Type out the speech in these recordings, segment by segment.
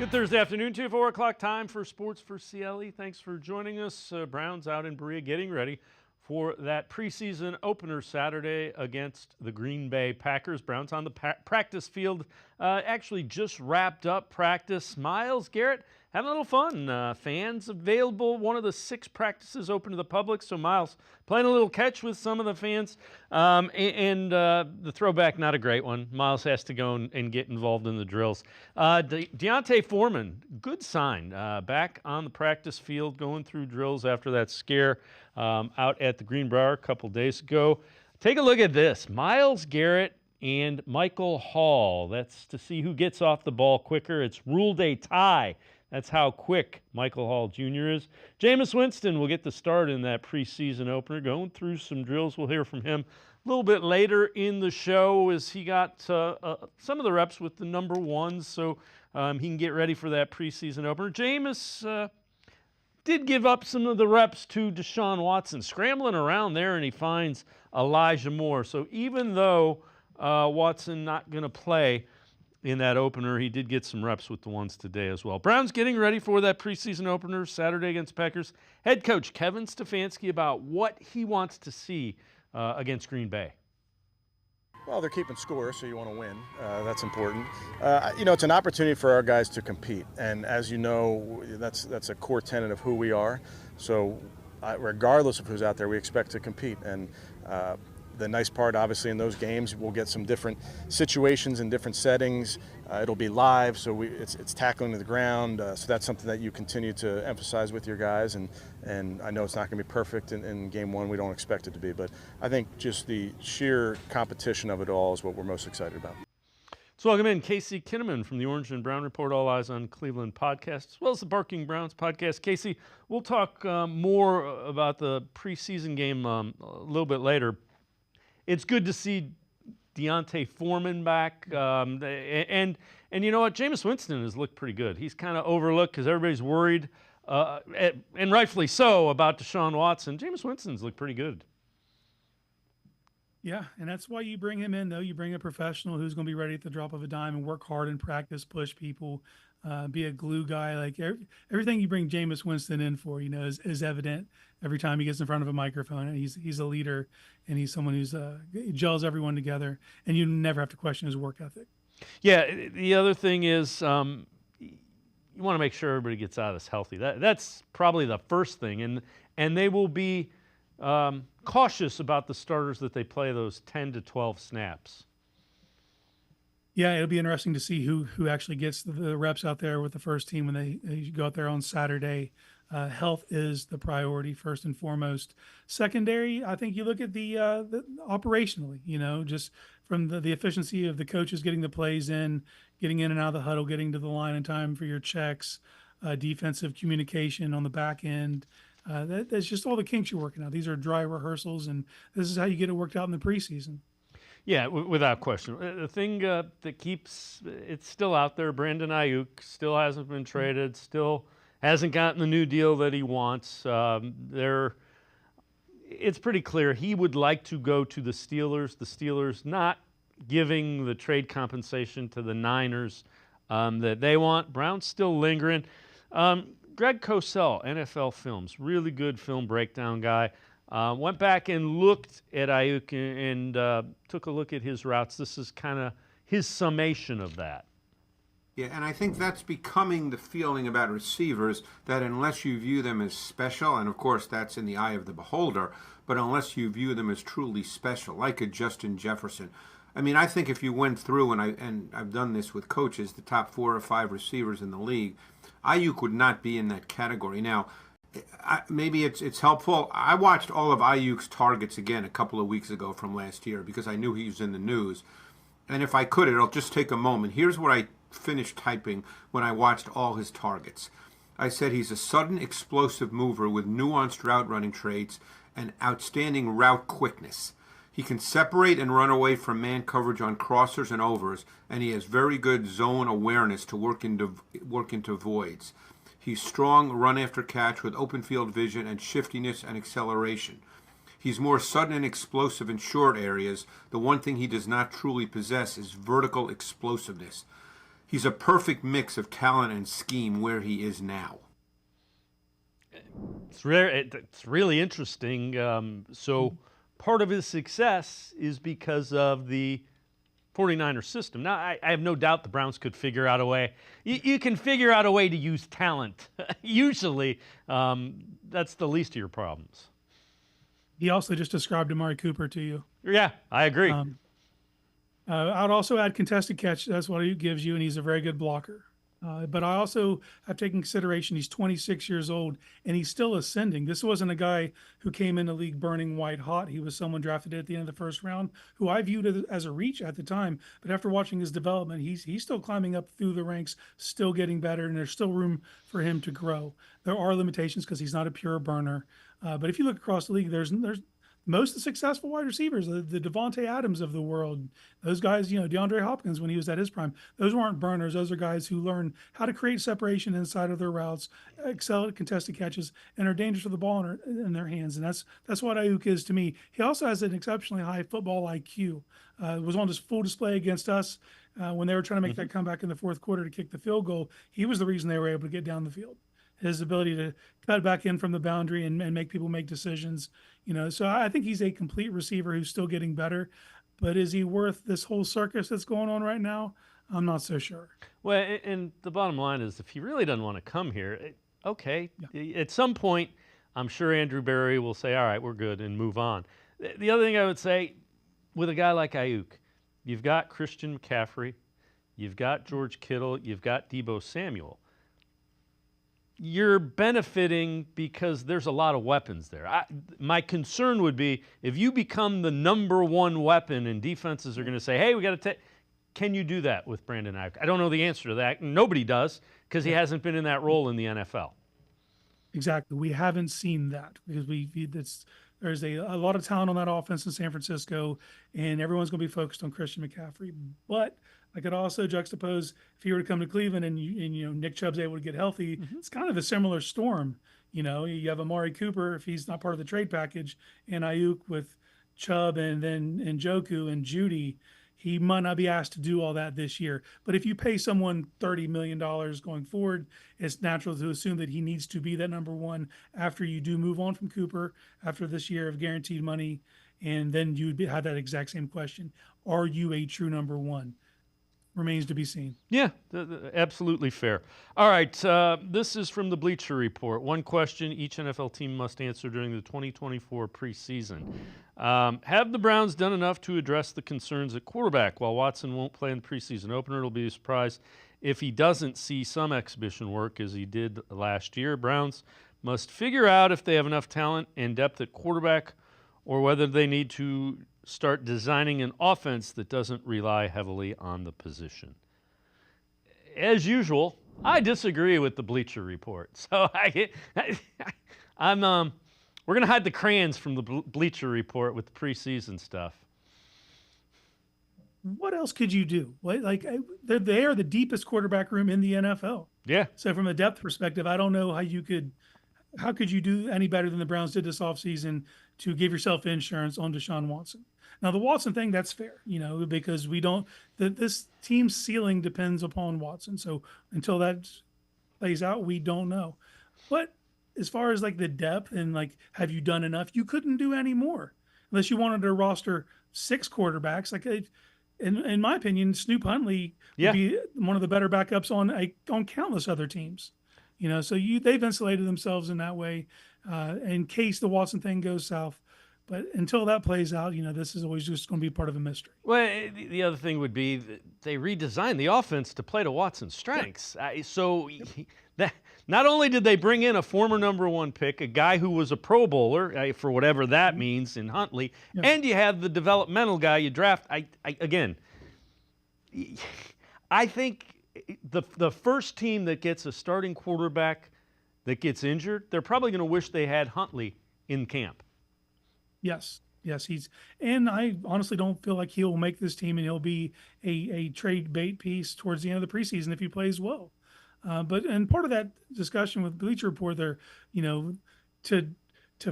Good Thursday afternoon, 2 4 o'clock time for Sports4CLE. Thanks for joining us. Browns out in Berea getting ready for that preseason opener Saturday against the Green Bay Packers. Browns on the practice field, actually just wrapped up practice. Myles Garrett having a little fun. Fans available. One of the 6 practices open to the public. So Myles playing a little catch with some of the fans. The throwback, not a great one. Myles has to go and get involved in the drills. D'Onta Foreman, good sign. Back on the practice field, going through drills after that scare out at the Greenbrier a couple days ago. Take a look at this. Myles Garrett and Michael Hall. That's to see who gets off the ball quicker. It's ruled a tie. That's how quick Michael Hall Jr. is. Jameis Winston will get the start in that preseason opener, going through some drills. We'll hear from him a little bit later in the show as he got some of the reps with the number ones, so he can get ready for that preseason opener. Jameis did give up some of the reps to Deshaun Watson, scrambling around there, and he finds Elijah Moore. So even though Watson not going to play in that opener, he did get some reps with the ones today as well. Browns getting ready for that preseason opener Saturday against Packers. Head coach Kevin Stefanski about what he wants to see against Green Bay. Well, they're keeping score, so you want to win. That's important. It's an opportunity for our guys to compete, and as you know, that's a core tenet of who we are. So, regardless of who's out there, we expect to compete. And the nice part, obviously, in those games, we'll get some different situations in different settings. It'll be live, so it's tackling to the ground. So that's something that you continue to emphasize with your guys. And I know it's not going to be perfect in game one. We don't expect it to be. But I think just the sheer competition of it all is what we're most excited about. Let's welcome in Casey Kinnamon from the Orange and Brown Report, All Eyes on Cleveland podcast, as well as the Barking Browns podcast. Casey, we'll talk more about the preseason game a little bit later. It's good to see D'Onta Foreman back, and you know what? Jameis Winston has looked pretty good. He's kind of overlooked because everybody's worried, and rightfully so, about Deshaun Watson. Jameis Winston's looked pretty good. Yeah, and that's why you bring him in, though. You bring a professional who's going to be ready at the drop of a dime and work hard in practice, push people, be a glue guy. Like everything you bring Jameis Winston in for, is evident every time he gets in front of a microphone. He's a leader, and he's someone who's he gels everyone together, and you never have to question his work ethic. Yeah, the other thing is you want to make sure everybody gets out of this healthy. That's probably the first thing, and they will be cautious about the starters that they play those 10 to 12 snaps. Yeah, it'll be interesting to see who actually gets the reps out there with the first team when they go out there on Saturday. Health is the priority first and foremost. Secondary, I think you look at the operationally, just from the efficiency of the coaches getting the plays in, getting in and out of the huddle, getting to the line in time for your checks, defensive communication on the back end. That's just all the kinks you're working out. These are dry rehearsals, and this is how you get it worked out in the preseason. Yeah, without question. The thing that keeps it's still out there, Brandon Aiyuk still hasn't been traded, still hasn't gotten the new deal that he wants. It's pretty clear he would like to go to the Steelers. The Steelers not giving the trade compensation to the Niners that they want. Browns still lingering. Greg Cosell, NFL Films, really good film breakdown guy. Went back and looked at Aiyuk and took a look at his routes. This is kind of his summation of that. Yeah, and I think that's becoming the feeling about receivers, that unless you view them as special, and of course that's in the eye of the beholder, but unless you view them as truly special, like a Justin Jefferson. I mean, I think if you went through, and I've done this with coaches, the top 4 or 5 receivers in the league, Aiyuk would not be in that category. Now, maybe it's helpful. I watched all of Aiyuk's targets again a couple of weeks ago from last year because I knew he was in the news. And if I could, it'll just take a moment. Here's what I finished typing when I watched all his targets. I said he's a sudden, explosive mover with nuanced route running traits and outstanding route quickness. He can separate and run away from man coverage on crossers and overs, and he has very good zone awareness to work into voids. He's strong run after catch with open field vision and shiftiness and acceleration. He's more sudden and explosive in short areas. The one thing he does not truly possess is vertical explosiveness. he's a perfect mix of talent and scheme where he is now. It's rare. It's really interesting. So part of his success is because of the 49ers system. Now, I have no doubt the Browns could figure out a way. You can figure out a way to use talent. Usually, that's the least of your problems. He also just described Amari Cooper to you. Yeah, I agree. I'd also add contested catch. That's what he gives you, and he's a very good blocker. But I also have taken consideration he's 26 years old, and he's still ascending. This wasn't a guy who came in the league burning white hot. He was someone drafted at the end of the first round who I viewed as a reach at the time. But after watching his development, he's still climbing up through the ranks, still getting better, and there's still room for him to grow. There are limitations because he's not a pure burner. But if you look across the league, there's most of the successful wide receivers, the Devontae Adams of the world, those guys, DeAndre Hopkins when he was at his prime, those weren't burners. Those are guys who learn how to create separation inside of their routes, excel at contested catches, and are dangerous with the ball in their hands. And that's what Aiyuk is to me. He also has an exceptionally high football IQ. Was on full display against us when they were trying to make that comeback in the fourth quarter to kick the field goal. He was the reason they were able to get down the field. His ability to cut back in from the boundary and make people make decisions, So I think he's a complete receiver who's still getting better. But is he worth this whole circus that's going on right now? I'm not so sure. Well, and the bottom line is if he really doesn't want to come here, okay. Yeah. At some point, I'm sure Andrew Berry will say, all right, we're good, and move on. The other thing I would say, with a guy like Aiyuk, you've got Christian McCaffrey, you've got George Kittle, you've got Deebo Samuel. You're benefiting because there's a lot of weapons there. My concern would be if you become the number one weapon and defenses are going to say, hey, we got to take. Can you do that with Brandon Aiyuk? I don't know the answer to that. Nobody does because he hasn't been in that role in the NFL. Exactly. We haven't seen that because there's a lot of talent on that offense in San Francisco, and everyone's going to be focused on Christian McCaffrey. But I could also juxtapose if he were to come to Cleveland and Nick Chubb's able to get healthy, it's kind of a similar storm. You have Amari Cooper if he's not part of the trade package, and Aiyuk with Chubb and then Njoku and Judy. He might not be asked to do all that this year. But if you pay someone $30 million going forward, it's natural to assume that he needs to be that number one after you do move on from Cooper after this year of guaranteed money. And then you'd have that exact same question. Are you a true number one? Remains to be seen. Yeah, absolutely fair. All right, this is from the Bleacher Report. One question each NFL team must answer during the 2024 preseason. Have the Browns done enough to address the concerns at quarterback? While Watson won't play in the preseason opener, it'll be a surprise if he doesn't see some exhibition work as he did last year. Browns must figure out if they have enough talent and depth at quarterback or whether they need to start designing an offense that doesn't rely heavily on the position. As usual, I disagree with the Bleacher Report. So we're going to hide the crayons from the Bleacher Report with the preseason stuff. What else could you do? They are the deepest quarterback room in the NFL. Yeah. So from a depth perspective, I don't know how could you do any better than the Browns did this offseason to give yourself insurance on Deshaun Watson? Now, the Watson thing, that's fair, because this team's ceiling depends upon Watson. So until that plays out, we don't know. But as far as the depth and have you done enough, you couldn't do any more unless you wanted to roster 6 quarterbacks. In my opinion, Snoop Huntley would be one of the better backups on countless other teams. So they've insulated themselves in that way in case the Watson thing goes south. But until that plays out, this is always just going to be part of a mystery. Well, the other thing would be that they redesigned the offense to play to Watson's strengths. That not only did they bring in a former number one pick, a guy who was a Pro Bowler, for whatever that means in Huntley, and you have the developmental guy you draft. I think the first team that gets a starting quarterback that gets injured, they're probably going to wish they had Huntley in camp. Yes, and I honestly don't feel like he'll make this team and he'll be a trade bait piece towards the end of the preseason if he plays well. But part of that discussion with Bleacher Report there, to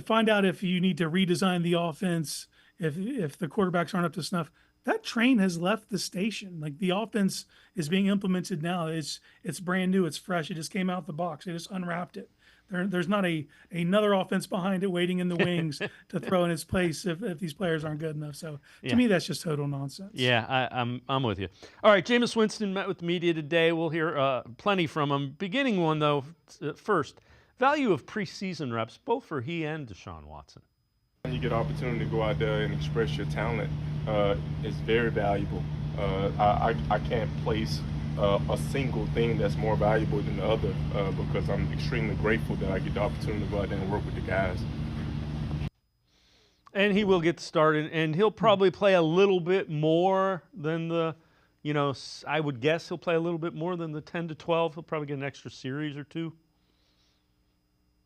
find out if you need to redesign the offense, if the quarterbacks aren't up to snuff, that train has left the station. Like the offense is being implemented now. It's brand new. It's fresh. It just came out the box. They just unwrapped it. There's not another offense behind it waiting in the wings to throw in its place if these players aren't good enough. So to me, that's just total nonsense. Yeah, I'm with you. All right, Jameis Winston met with the media today. We'll hear plenty from him. Beginning one, though, first, value of preseason reps, both for he and Deshaun Watson. You get an opportunity to go out there and express your talent. It's very valuable. I can't place a single thing that's more valuable than the other because I'm extremely grateful that I get the opportunity to go out there and work with the guys. And he will get started, and he'll probably play a little bit more than the, I would guess he'll play a little bit more than the 10 to 12. He'll probably get an extra series or two.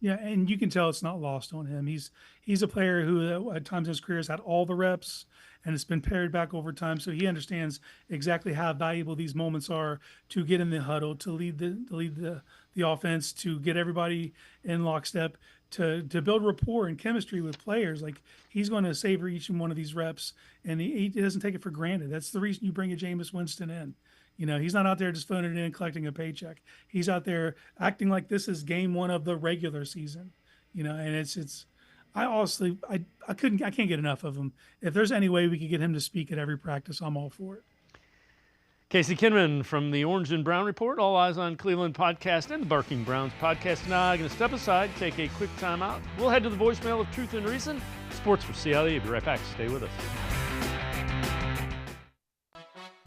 Yeah, and you can tell it's not lost on him. He's a player who at times in his career has had all the reps, and it's been pared back over time. So he understands exactly how valuable these moments are to get in the huddle, to lead the offense, to get everybody in lockstep, to build rapport and chemistry with players. Like he's going to savor each and one of these reps, and he doesn't take it for granted. That's the reason you bring a Jameis Winston in. He's not out there just phoning it in and collecting a paycheck. He's out there acting like this is game one of the regular season. And it's. I honestly, I can't get enough of him. If there's any way we could get him to speak at every practice, I'm all for it. Casey Kinnamon from the Orange and Brown Report, All Eyes on Cleveland podcast and the Barking Browns podcast. Now I'm going to step aside, take a quick time out. We'll head to the voicemail of Truth and Reason. Sports for CLE. Be right back. Stay with us.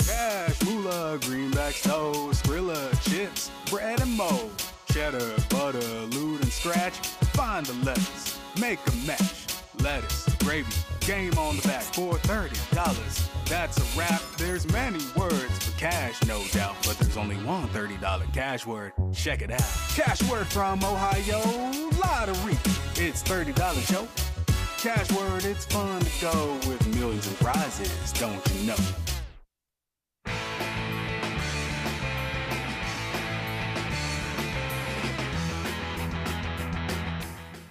Cash, moolah, greenbacks, toast, Skrilla, chips, bread and mold, cheddar, butter, lewd and scratch. Find the lettuce, make a match. Lettuce, gravy, game on the back for $30. That's a wrap. There's many words for cash, no doubt, but there's only one $30 cash word. Check it out. Cash word from Ohio, lottery. It's $30 show. Cash word, it's fun to go with millions of prizes, don't you know?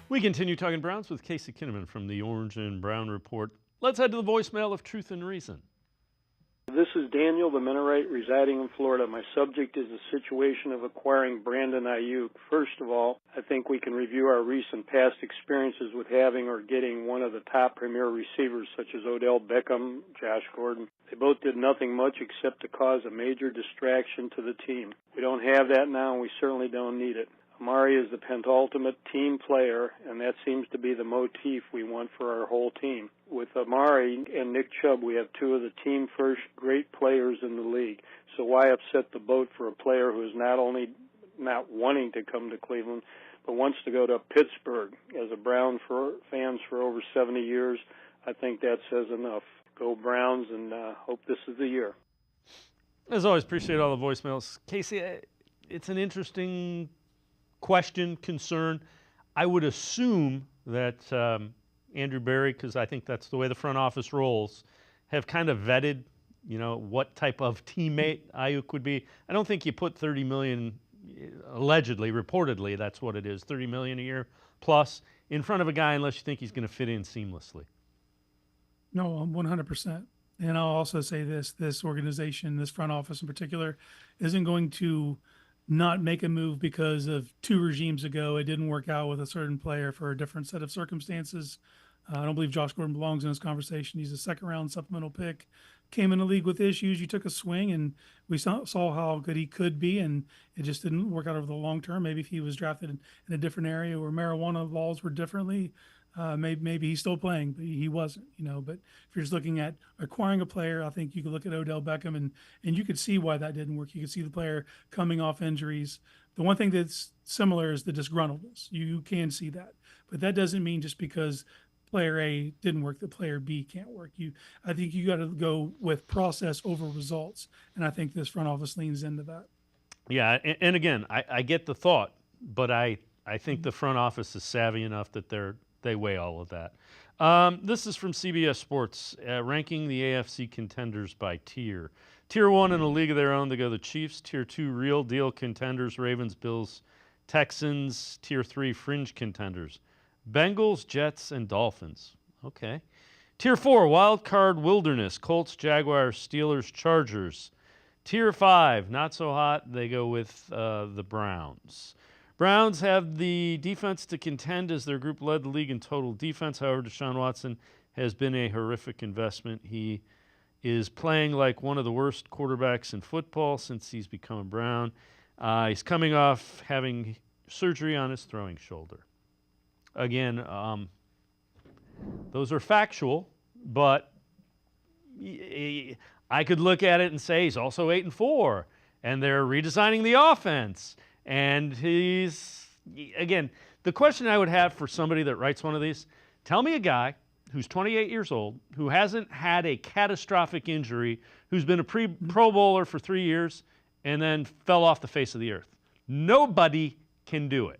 We continue talking Browns with Casey Kinnamon from the Orange and Brown Report. Let's head to the voicemail of Truth and Reason. This is Daniel, the Mennonite, residing in Florida. My subject is the situation of acquiring Brandon Aiyuk. First of all, I think we can review our recent past experiences with having or getting one of the top premier receivers, such as Odell Beckham, Josh Gordon. They both did nothing much except to cause a major distraction to the team. We don't have that now, and we certainly don't need it. Amari is the penultimate team player, and that seems to be the motif we want for our whole team. With Amari and Nick Chubb, we have two of the team first great players in the league. So why upset the boat for a player who is not only not wanting to come to Cleveland, but wants to go to Pittsburgh? As a Brown fans for over 70 years, I think that says enough. Go Browns, and hope this is the year. As always, appreciate all the voicemails. Casey, it's an interesting question, concern. I would assume that Andrew Berry, because I think that's the way the front office rolls, have kind of vetted, what type of teammate Aiyuk would be. I don't think you put $30 million, allegedly, reportedly, that's what it is, $30 million a year plus, in front of a guy unless you think he's going to fit in seamlessly. No, 100%. And I'll also say this organization, this front office in particular, isn't going to not make a move because of 2 regimes ago it didn't work out with a certain player for a different set of circumstances. I don't believe Josh Gordon belongs in this conversation. He's a second-round supplemental pick. Came in the league with issues. You took a swing, and we saw how good he could be, and it just didn't work out over the long term. Maybe if he was drafted in a different area where marijuana laws were differently, maybe he's still playing, but he wasn't, But if you're just looking at acquiring a player, I think you could look at Odell Beckham, and you could see why that didn't work. You could see the player coming off injuries. The one thing that's similar is the disgruntledness. You can see that. But that doesn't mean just because player A didn't work, that player B can't work. I think you got to go with process over results, and I think this front office leans into that. Yeah, and again, I get the thought, but I think the front office is savvy enough that they weigh all of that. This is from CBS Sports, ranking the AFC contenders by tier. Tier 1 in a league of their own, they go the Chiefs. Tier 2, real deal contenders, Ravens, Bills, Texans. Tier 3, fringe contenders, Bengals, Jets, and Dolphins. Okay. Tier 4, Wild Card Wilderness, Colts, Jaguars, Steelers, Chargers. Tier 5, not so hot. They go with the Browns. Browns have the defense to contend as their group led the league in total defense. However, Deshaun Watson has been a horrific investment. He is playing like one of the worst quarterbacks in football since he's become a Brown. He's coming off having surgery on his throwing shoulder. Again, those are factual, but I could look at it and say he's also 8-4, and they're redesigning the offense. And he's, again, the question I would have for somebody that writes one of these, tell me a guy who's 28 years old, who hasn't had a catastrophic injury, who's been a Pro Bowler for 3 years, and then fell off the face of the earth. Nobody can do it.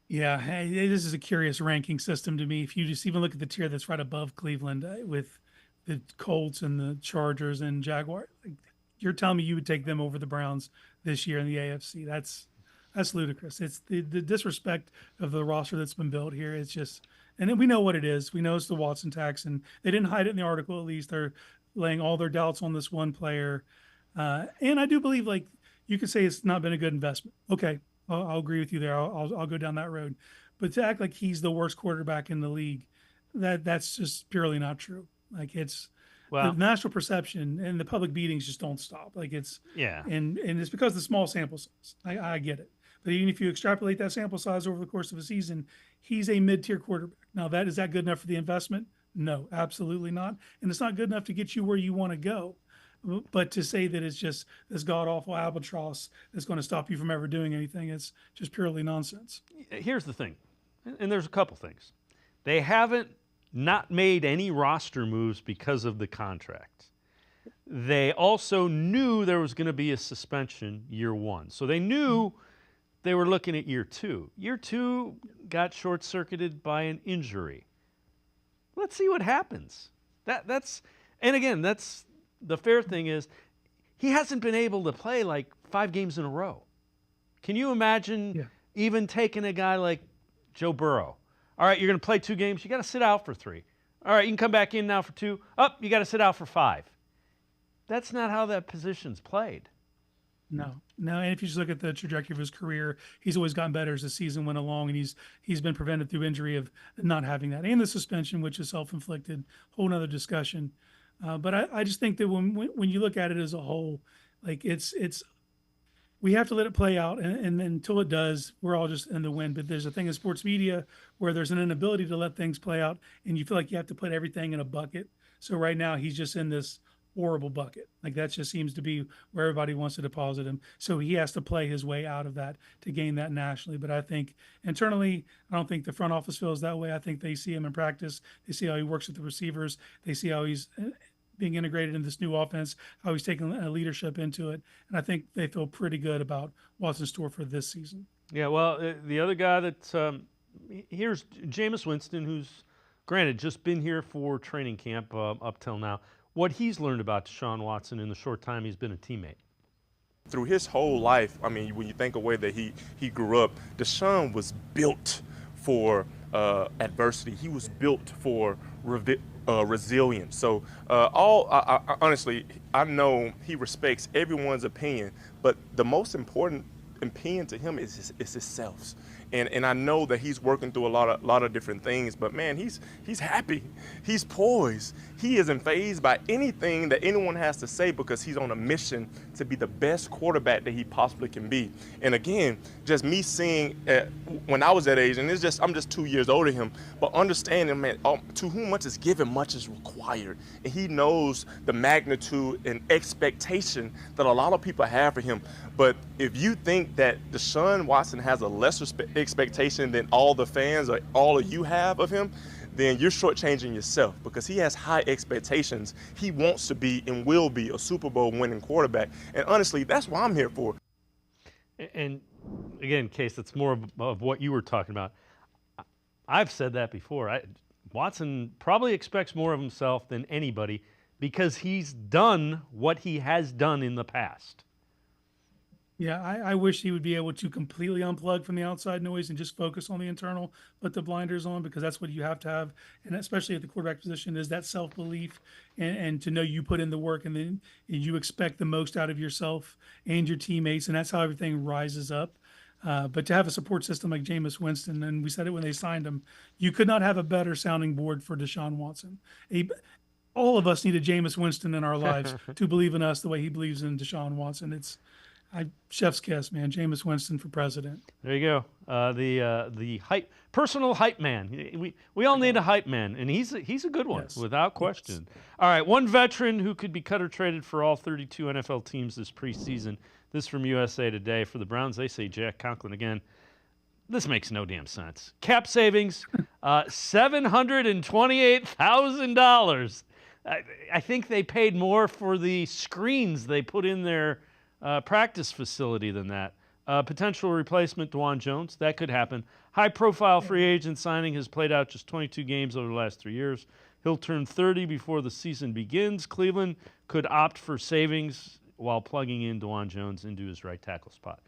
Yeah, hey, this is a curious ranking system to me. If you just even look at the tier that's right above Cleveland with the Colts and the Chargers and Jaguars, you're telling me you would take them over the Browns this year in the AFC. That's ludicrous. It's the disrespect of the roster that's been built here. It's just, and we know what it is. We know it's the Watson tax, and they didn't hide it in the article. At least they're laying all their doubts on this one player. And I do believe, like, you could say it's not been a good investment. Okay, I'll agree with you there. I'll go down that road. But to act like he's the worst quarterback in the league, that's just purely not true. Like, it's, the national perception and the public beatings just don't stop. Like, it's, and it's because of the small sample size. I get it. But even if you extrapolate that sample size over the course of a season, he's a mid-tier quarterback. Now, is that good enough for the investment? No, absolutely not. And it's not good enough to get you where you want to go. But to say that it's just this god-awful albatross that's going to stop you from ever doing anything, it's just purely nonsense. Here's the thing, and there's a couple things. They haven't not made any roster moves because of the contract. They also knew there was going to be a suspension year one. So they knew they were looking at year two. Year two got short-circuited by an injury. Let's see what happens. And again, that's the fair thing is he hasn't been able to play like 5 games in a row. Can you imagine even taking a guy like Joe Burrow? All right, you're going to play 2 games. You got to sit out for 3. All right, you can come back in now for 2. You got to sit out for 5. That's not how that position's played. No. And if you just look at the trajectory of his career, he's always gotten better as the season went along, and he's been prevented through injury of not having that, and the suspension, which is self-inflicted. Whole nother discussion. But I just think that when you look at it as a whole, like it's we have to let it play out, and until it does, we're all just in the wind. But there's a thing in sports media where there's an inability to let things play out, and you feel like you have to put everything in a bucket. So right now he's just in this horrible bucket. Like, that just seems to be where everybody wants to deposit him. So he has to play his way out of that to gain that nationally. But I think internally, I don't think the front office feels that way. I think they see him in practice. They see how he works with the receivers. They see how he's being integrated in this new offense, how he's taking leadership into it. And I think they feel pretty good about what's in store for this season. Yeah, well, the other guy that here's Jameis Winston, who's, granted, just been here for training camp up till now. What he's learned about Deshaun Watson in the short time he's been a teammate. Through his whole life, I mean, when you think of the way that he grew up, Deshaun was built for adversity. He was built for resilience. So honestly, I know he respects everyone's opinion, but the most important opinion to him is himself. And I know that he's working through a lot of different things, but man, he's happy. He's poised. He isn't fazed by anything that anyone has to say because he's on a mission to be the best quarterback that he possibly can be. And again, just me seeing when I was that age, and I'm just 2 years older than him, but understanding, man, to whom much is given, much is required. And he knows the magnitude and expectation that a lot of people have for him. But if you think that Deshaun Watson has a lesser expectation than all the fans or all of you have of him, then you're shortchanging yourself, because he has high expectations. He wants to be and will be a Super Bowl winning quarterback. And honestly, that's what I'm here for. And again, Case, it's more of what you were talking about. I've said that before. Watson probably expects more of himself than anybody because he's done what he has done in the past. Yeah, I wish he would be able to completely unplug from the outside noise and just focus on the internal, put the blinders on, because that's what you have to have. And especially at the quarterback position is that self-belief and to know you put in the work and then you expect the most out of yourself and your teammates. And that's how everything rises up. But to have a support system like Jameis Winston, and we said it when they signed him, you could not have a better sounding board for Deshaun Watson. All of us need a Jameis Winston in our lives to believe in us the way he believes in Deshaun Watson. Chef's kiss, man. Jameis Winston for president. There you go. The personal hype man. We all need a hype man, and he's a good one, Yes. without question. Yes. All right, one veteran who could be cut or traded for all 32 NFL teams this preseason. This from USA Today. For the Browns, they say Jack Conklin again. This makes no damn sense. Cap savings, $728,000. I think they paid more for the screens they put in their practice facility than that. Potential replacement, DeJuan Jones, that could happen. High-profile free agent signing has played out just 22 games over the last 3 years. He'll turn 30 before the season begins. Cleveland could opt for savings while plugging in DeJuan Jones into his right tackle spot.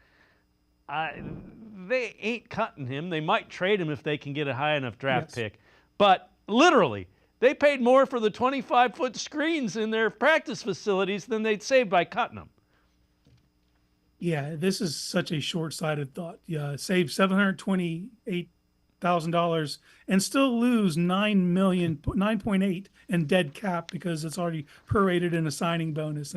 They ain't cutting him. They might trade him if they can get a high enough draft pick. But literally, they paid more for the 25-foot screens in their practice facilities than they'd save by cutting them. Yeah, this is such a short-sighted thought. Yeah, save $728,000 and still lose $9.8 in dead cap because it's already prorated in a signing bonus.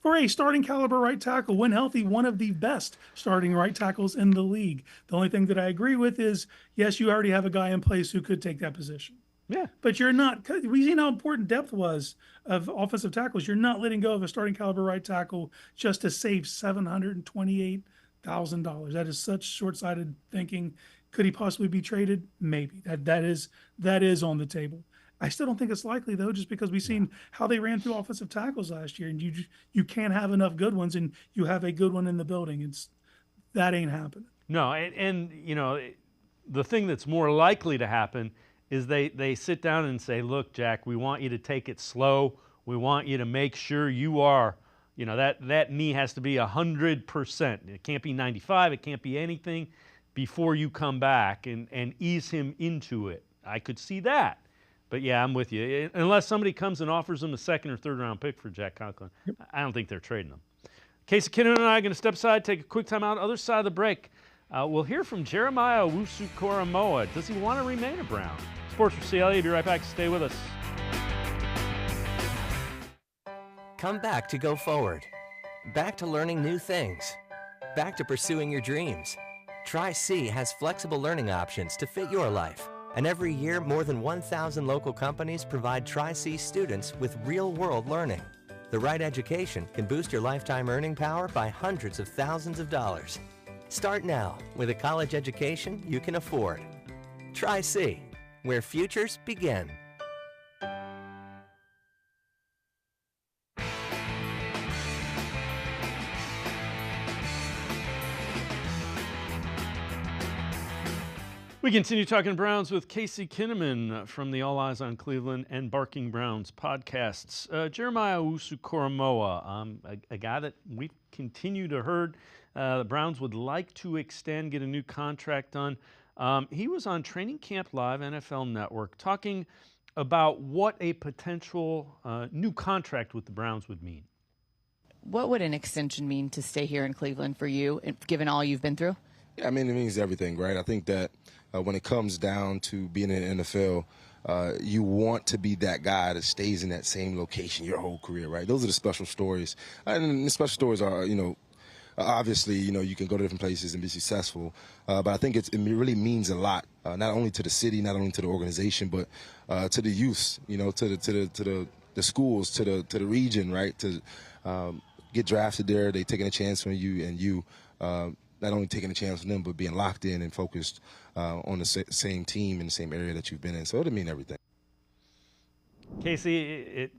For a starting caliber right tackle, when healthy, one of the best starting right tackles in the league. The only thing that I agree with is, yes, you already have a guy in place who could take that position. Yeah. But you're not, we've seen how important depth was of offensive tackles. You're not letting go of a starting caliber right tackle just to save $728,000. That is such short-sighted thinking. Could he possibly be traded? Maybe. That is on the table. I still don't think it's likely, though, just because we've seen how they ran through offensive tackles last year, and you can't have enough good ones, and you have a good one in the building. That ain't happening. No, and you know, the thing that's more likely to happen is they sit down and say, look, Jack, we want you to take it slow. We want you to make sure you are, you know, that knee has to be 100%. It can't be 95. It can't be anything before you come back and ease him into it. I could see that. But, yeah, I'm with you. Unless somebody comes and offers him a second or third round pick for Jack Conklin, I don't think they're trading him. Casey Kinnamon and I are going to step aside, take a quick time out. Other side of the break, we'll hear from Jeremiah Owusu-Koramoah. Does he want to remain a Brown? Sports4CLE, be right back. Stay with us. Come back to go forward. Back to learning new things. Back to pursuing your dreams. Tri-C has flexible learning options to fit your life. And every year, more than 1,000 local companies provide Tri-C students with real-world learning. The right education can boost your lifetime earning power by hundreds of thousands of dollars. Start now with a college education you can afford. Tri-C, where futures begin. We continue talking Browns with Casey Kinnamon from the All Eyes on Cleveland and Barking Browns podcasts. Jeremiah Owusu-Koramoah, a guy that we continue to heard the Browns would like to extend, get a new contract done. He was on Training Camp Live, NFL Network, talking about what a potential new contract with the Browns would mean. What would an extension mean to stay here in Cleveland for you, given all you've been through? Yeah, I mean, it means everything, right? I think that when it comes down to being in the NFL, you want to be that guy that stays in that same location your whole career, right? Those are the special stories. And the special stories are, obviously, you can go to different places and be successful. But I think it really means a lot, not only to the city, not only to the organization, but to the youth, to the schools, to the region, right? To get drafted there, they taking a chance on you, and you not only taking a chance on them, but being locked in and focused on the same team in the same area that you've been in. So it'll mean everything. Casey,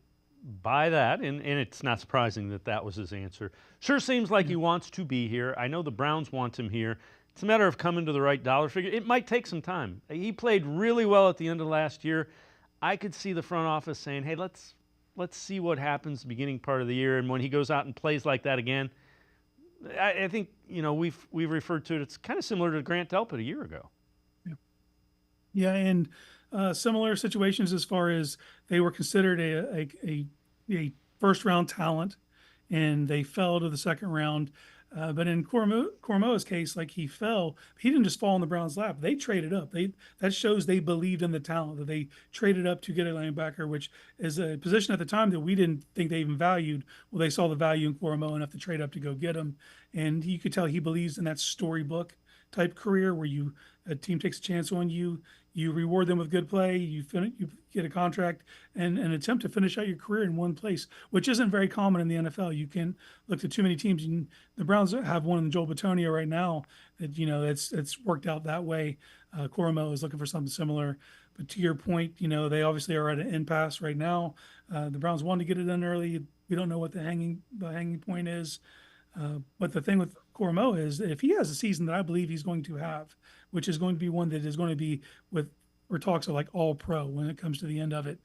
by that, and it's not surprising that was his answer. Sure seems like he wants to be here. I know the Browns want him here. It's a matter of coming to the right dollar figure. It might take some time. He played really well at the end of last year. I could see the front office saying, hey, let's see what happens the beginning part of the year, and when he goes out and plays like that again, I think, we've referred to it. It's kind of similar to Grant Delpit a year ago. Yeah, and similar situations as far as they were considered a first-round talent, and they fell to the second round. But in Koramoah's case, like he fell, he didn't just fall in the Browns' lap. They traded up. That shows they believed in the talent, that they traded up to get a linebacker, which is a position at the time that we didn't think they even valued. Well, they saw the value in Koramoah enough to trade up to go get him. And you could tell he believes in that storybook type career where a team takes a chance on you, you reward them with good play, you get a contract, and attempt to finish out your career in one place, which isn't very common in the NFL. You can look at too many teams. And the Browns have one in Joel Bitonio right now that it's worked out that way. Koramoah is looking for something similar. But to your point, they obviously are at an impasse right now. The Browns wanted to get it done early. We don't know what the hanging point is. But the thing with Koramoah is that if he has a season that I believe he's going to have, which is going to be one that is going to be where talks are like all pro when it comes to the end of it,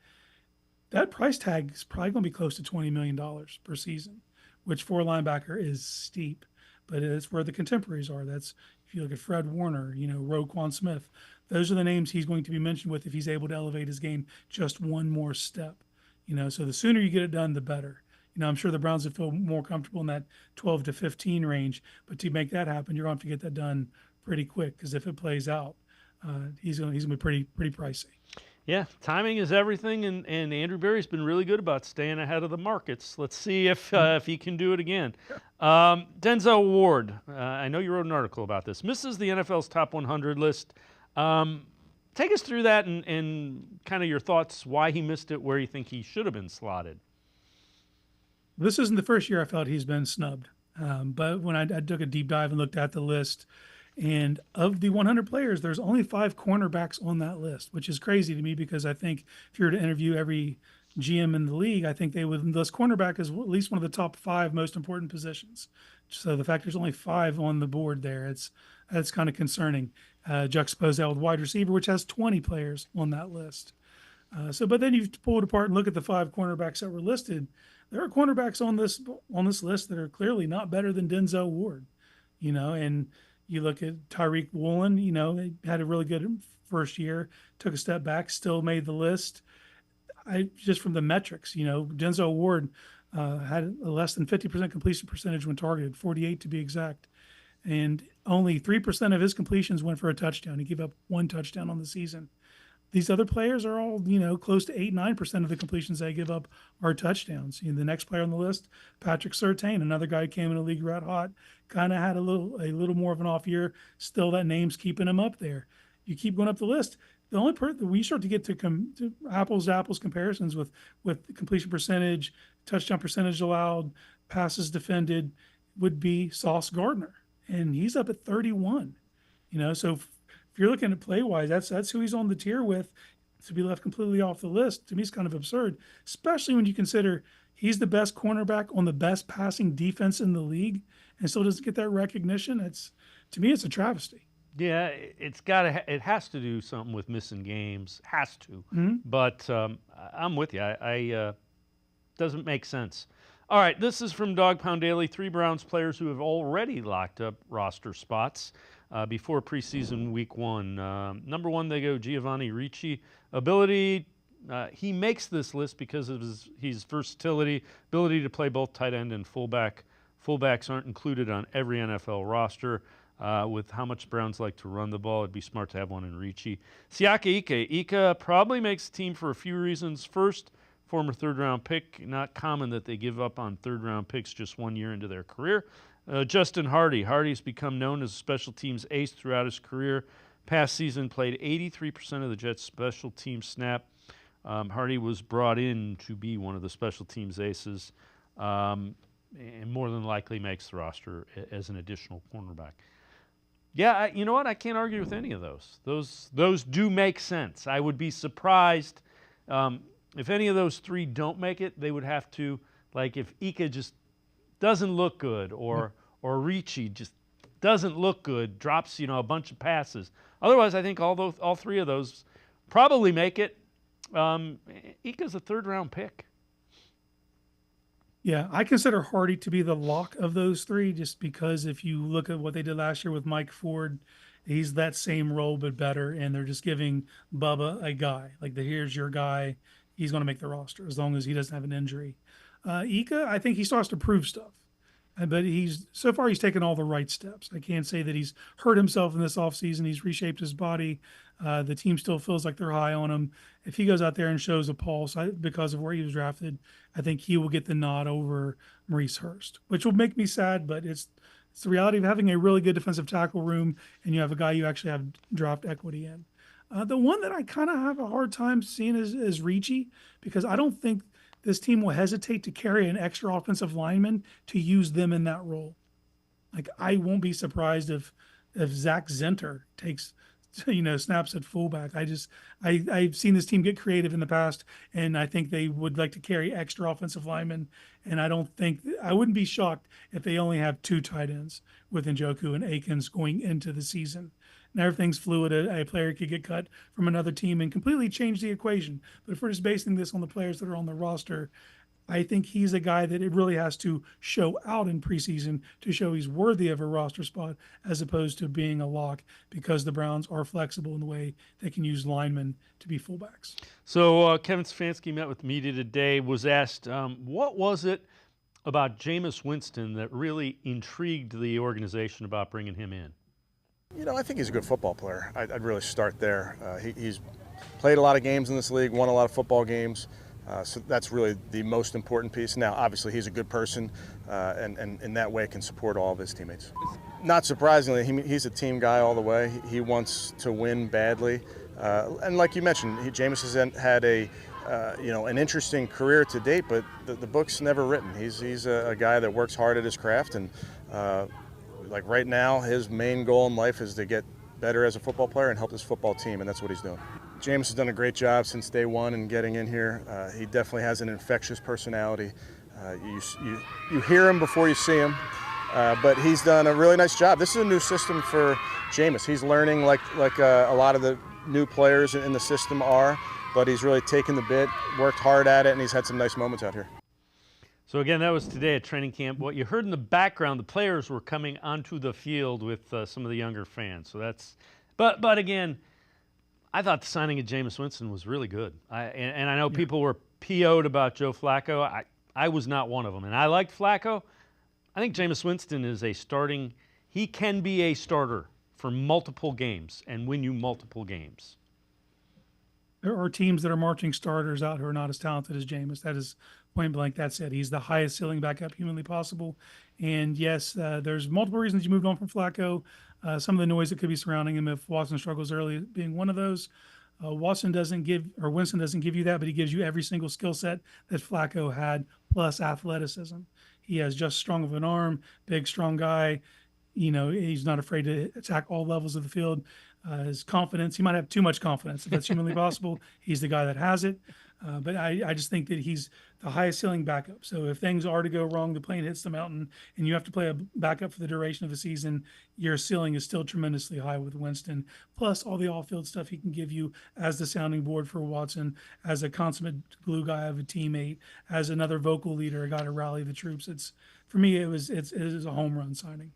that price tag is probably going to be close to $20 million per season, which for a linebacker is steep, but it's where the contemporaries are. That's, if you look at Fred Warner, Roquan Smith, those are the names he's going to be mentioned with if he's able to elevate his game just one more step. So the sooner you get it done, the better. I'm sure the Browns would feel more comfortable in that 12 to 15 range, but to make that happen, you're going to have to get that done pretty quick, because if it plays out, he's going to be pretty pricey. Yeah, timing is everything, and Andrew Berry's been really good about staying ahead of the markets. Let's see if he can do it again. Denzel Ward, I know you wrote an article about this, misses the NFL's top 100 list. Take us through that and kind of your thoughts why he missed it, where you think he should have been slotted. This isn't the first year I felt he's been snubbed. But when I took a deep dive and looked at the list, and of the 100 players, there's only 5 cornerbacks on that list, which is crazy to me, because I think if you were to interview every GM in the league, I think they would list cornerback as at least one of the top 5 most important positions. So the fact there's only 5 on the board there, that's kind of concerning. Juxtapose that with wide receiver, which has 20 players on that list. But then you pull it apart and look at the 5 cornerbacks that were listed. There are cornerbacks on this list that are clearly not better than Denzel Ward, and you look at Tyreek Woolen, he had a really good first year, took a step back, still made the list. Just from the metrics, Denzel Ward had a less than 50% completion percentage when targeted, 48 to be exact, and only 3% of his completions went for a touchdown. He gave up 1 touchdown on the season. These other players are all, close to 8-9% of the completions they give up are touchdowns. The next player on the list, Patrick Surtain, another guy who came in the league red hot, kind of had a little more of an off year. Still, that name's keeping him up there. You keep going up the list. The only part that we start to get to apples to apples comparisons with completion percentage, touchdown percentage allowed, passes defended, would be Sauce Gardner, and he's up at 31. So if you're looking at play-wise, that's who he's on the tier with. To be left completely off the list, to me, is kind of absurd, especially when you consider he's the best cornerback on the best passing defense in the league and still doesn't get that recognition. To me, it's a travesty. Yeah, it has to do something with missing games. Has to. Mm-hmm. But I'm with you. Doesn't make sense. All right, this is from Dog Pound Daily. 3 Browns players who have already locked up roster spots before preseason week 1. Number 1, they go Giovanni Ricci. Ability, he makes this list because of his versatility, ability to play both tight end and fullback. Fullbacks aren't included on every NFL roster. With how much Browns like to run the ball, it'd be smart to have one in Ricci. Siaka Ika. Ika probably makes the team for a few reasons. First, former third-round pick. Not common that they give up on third-round picks just 1 year into their career. Justin Hardy. Hardy's become known as a special teams ace throughout his career. Past season played 83% of the Jets' special team snap. Hardy was brought in to be one of the special teams aces, and more than likely makes the roster as an additional cornerback. Yeah, you know what? I can't argue with any of those. Those do make sense. I would be surprised if any of those 3 don't make it. They would have to, like, if Ika just doesn't look good, or Ricci just doesn't look good, drops a bunch of passes. Otherwise, I think all 3 of those probably make it. Ika's a third-round pick. Yeah, I consider Hardy to be the lock of those three, just because if you look at what they did last year with Mike Ford, he's that same role but better, and they're just giving Bubba a guy. Like, here's your guy. He's going to make the roster as long as he doesn't have an injury. Ika, I think he starts to prove stuff. But so far he's taken all the right steps. I can't say that he's hurt himself in this offseason. He's reshaped his body. The team still feels like they're high on him. If he goes out there and shows a pulse because of where he was drafted, I think he will get the nod over Maurice Hurst, which will make me sad, but it's the reality of having a really good defensive tackle room and you have a guy you actually have draft equity in. The one that I kind of have a hard time seeing is Ricci, because I don't think this team will hesitate to carry an extra offensive lineman to use them in that role. Like, I won't be surprised if Zach Zenter takes, snaps at fullback. I've seen this team get creative in the past, and I think they would like to carry extra offensive linemen. And I wouldn't be shocked if they only have 2 tight ends with Njoku and Akins going into the season. Now everything's fluid. A player could get cut from another team and completely change the equation. But if we're just basing this on the players that are on the roster, I think he's a guy that it really has to show out in preseason to show he's worthy of a roster spot, as opposed to being a lock, because the Browns are flexible in the way they can use linemen to be fullbacks. So Kevin Stefanski met with media today, was asked, what was it about Jameis Winston that really intrigued the organization about bringing him in? I think he's a good football player. I'd really start there. He's played a lot of games in this league, won a lot of football games, so that's really the most important piece. Now, obviously, he's a good person, and in that way can support all of his teammates. Not surprisingly, he's a team guy all the way. He wants to win badly, and like you mentioned, Jameis has had an interesting career to date, but the book's never written. He's a guy that works hard at his craft, and like right now, his main goal in life is to get better as a football player and help his football team, and that's what he's doing. Jameis has done a great job since day one in getting in here. He definitely has an infectious personality. You hear him before you see him, but he's done a really nice job. This is a new system for Jameis. He's learning like a lot of the new players in the system are, but he's really taken the bit, worked hard at it, and he's had some nice moments out here. So again, that was today at training camp. What you heard in the background, the players were coming onto the field with some of the younger fans. So that's, but again, I thought the signing of Jameis Winston was really good. And I know people were PO'd about Joe Flacco. I was not one of them, and I liked Flacco. I think Jameis Winston is he can be a starter for multiple games and win you multiple games. There are teams that are marching starters out who are not as talented as Jameis. That is point blank. That's it. He's the highest ceiling backup humanly possible. And yes, there's multiple reasons you moved on from Flacco. Some of the noise that could be surrounding him if Watson struggles early being one of those. Winston doesn't give you that, but he gives you every single skill set that Flacco had, plus athleticism. He has just strong of an arm, big, strong guy. He's not afraid to attack all levels of the field. His confidence, he might have too much confidence. If that's humanly possible, he's the guy that has it. But I just think that he's the highest ceiling backup. So if things are to go wrong, the plane hits the mountain, and you have to play a backup for the duration of the season, your ceiling is still tremendously high with Winston. Plus all the off-field stuff he can give you as the sounding board for Watson, as a consummate glue guy of a teammate, as another vocal leader, a guy to rally the troops. For me, it is a home run signing.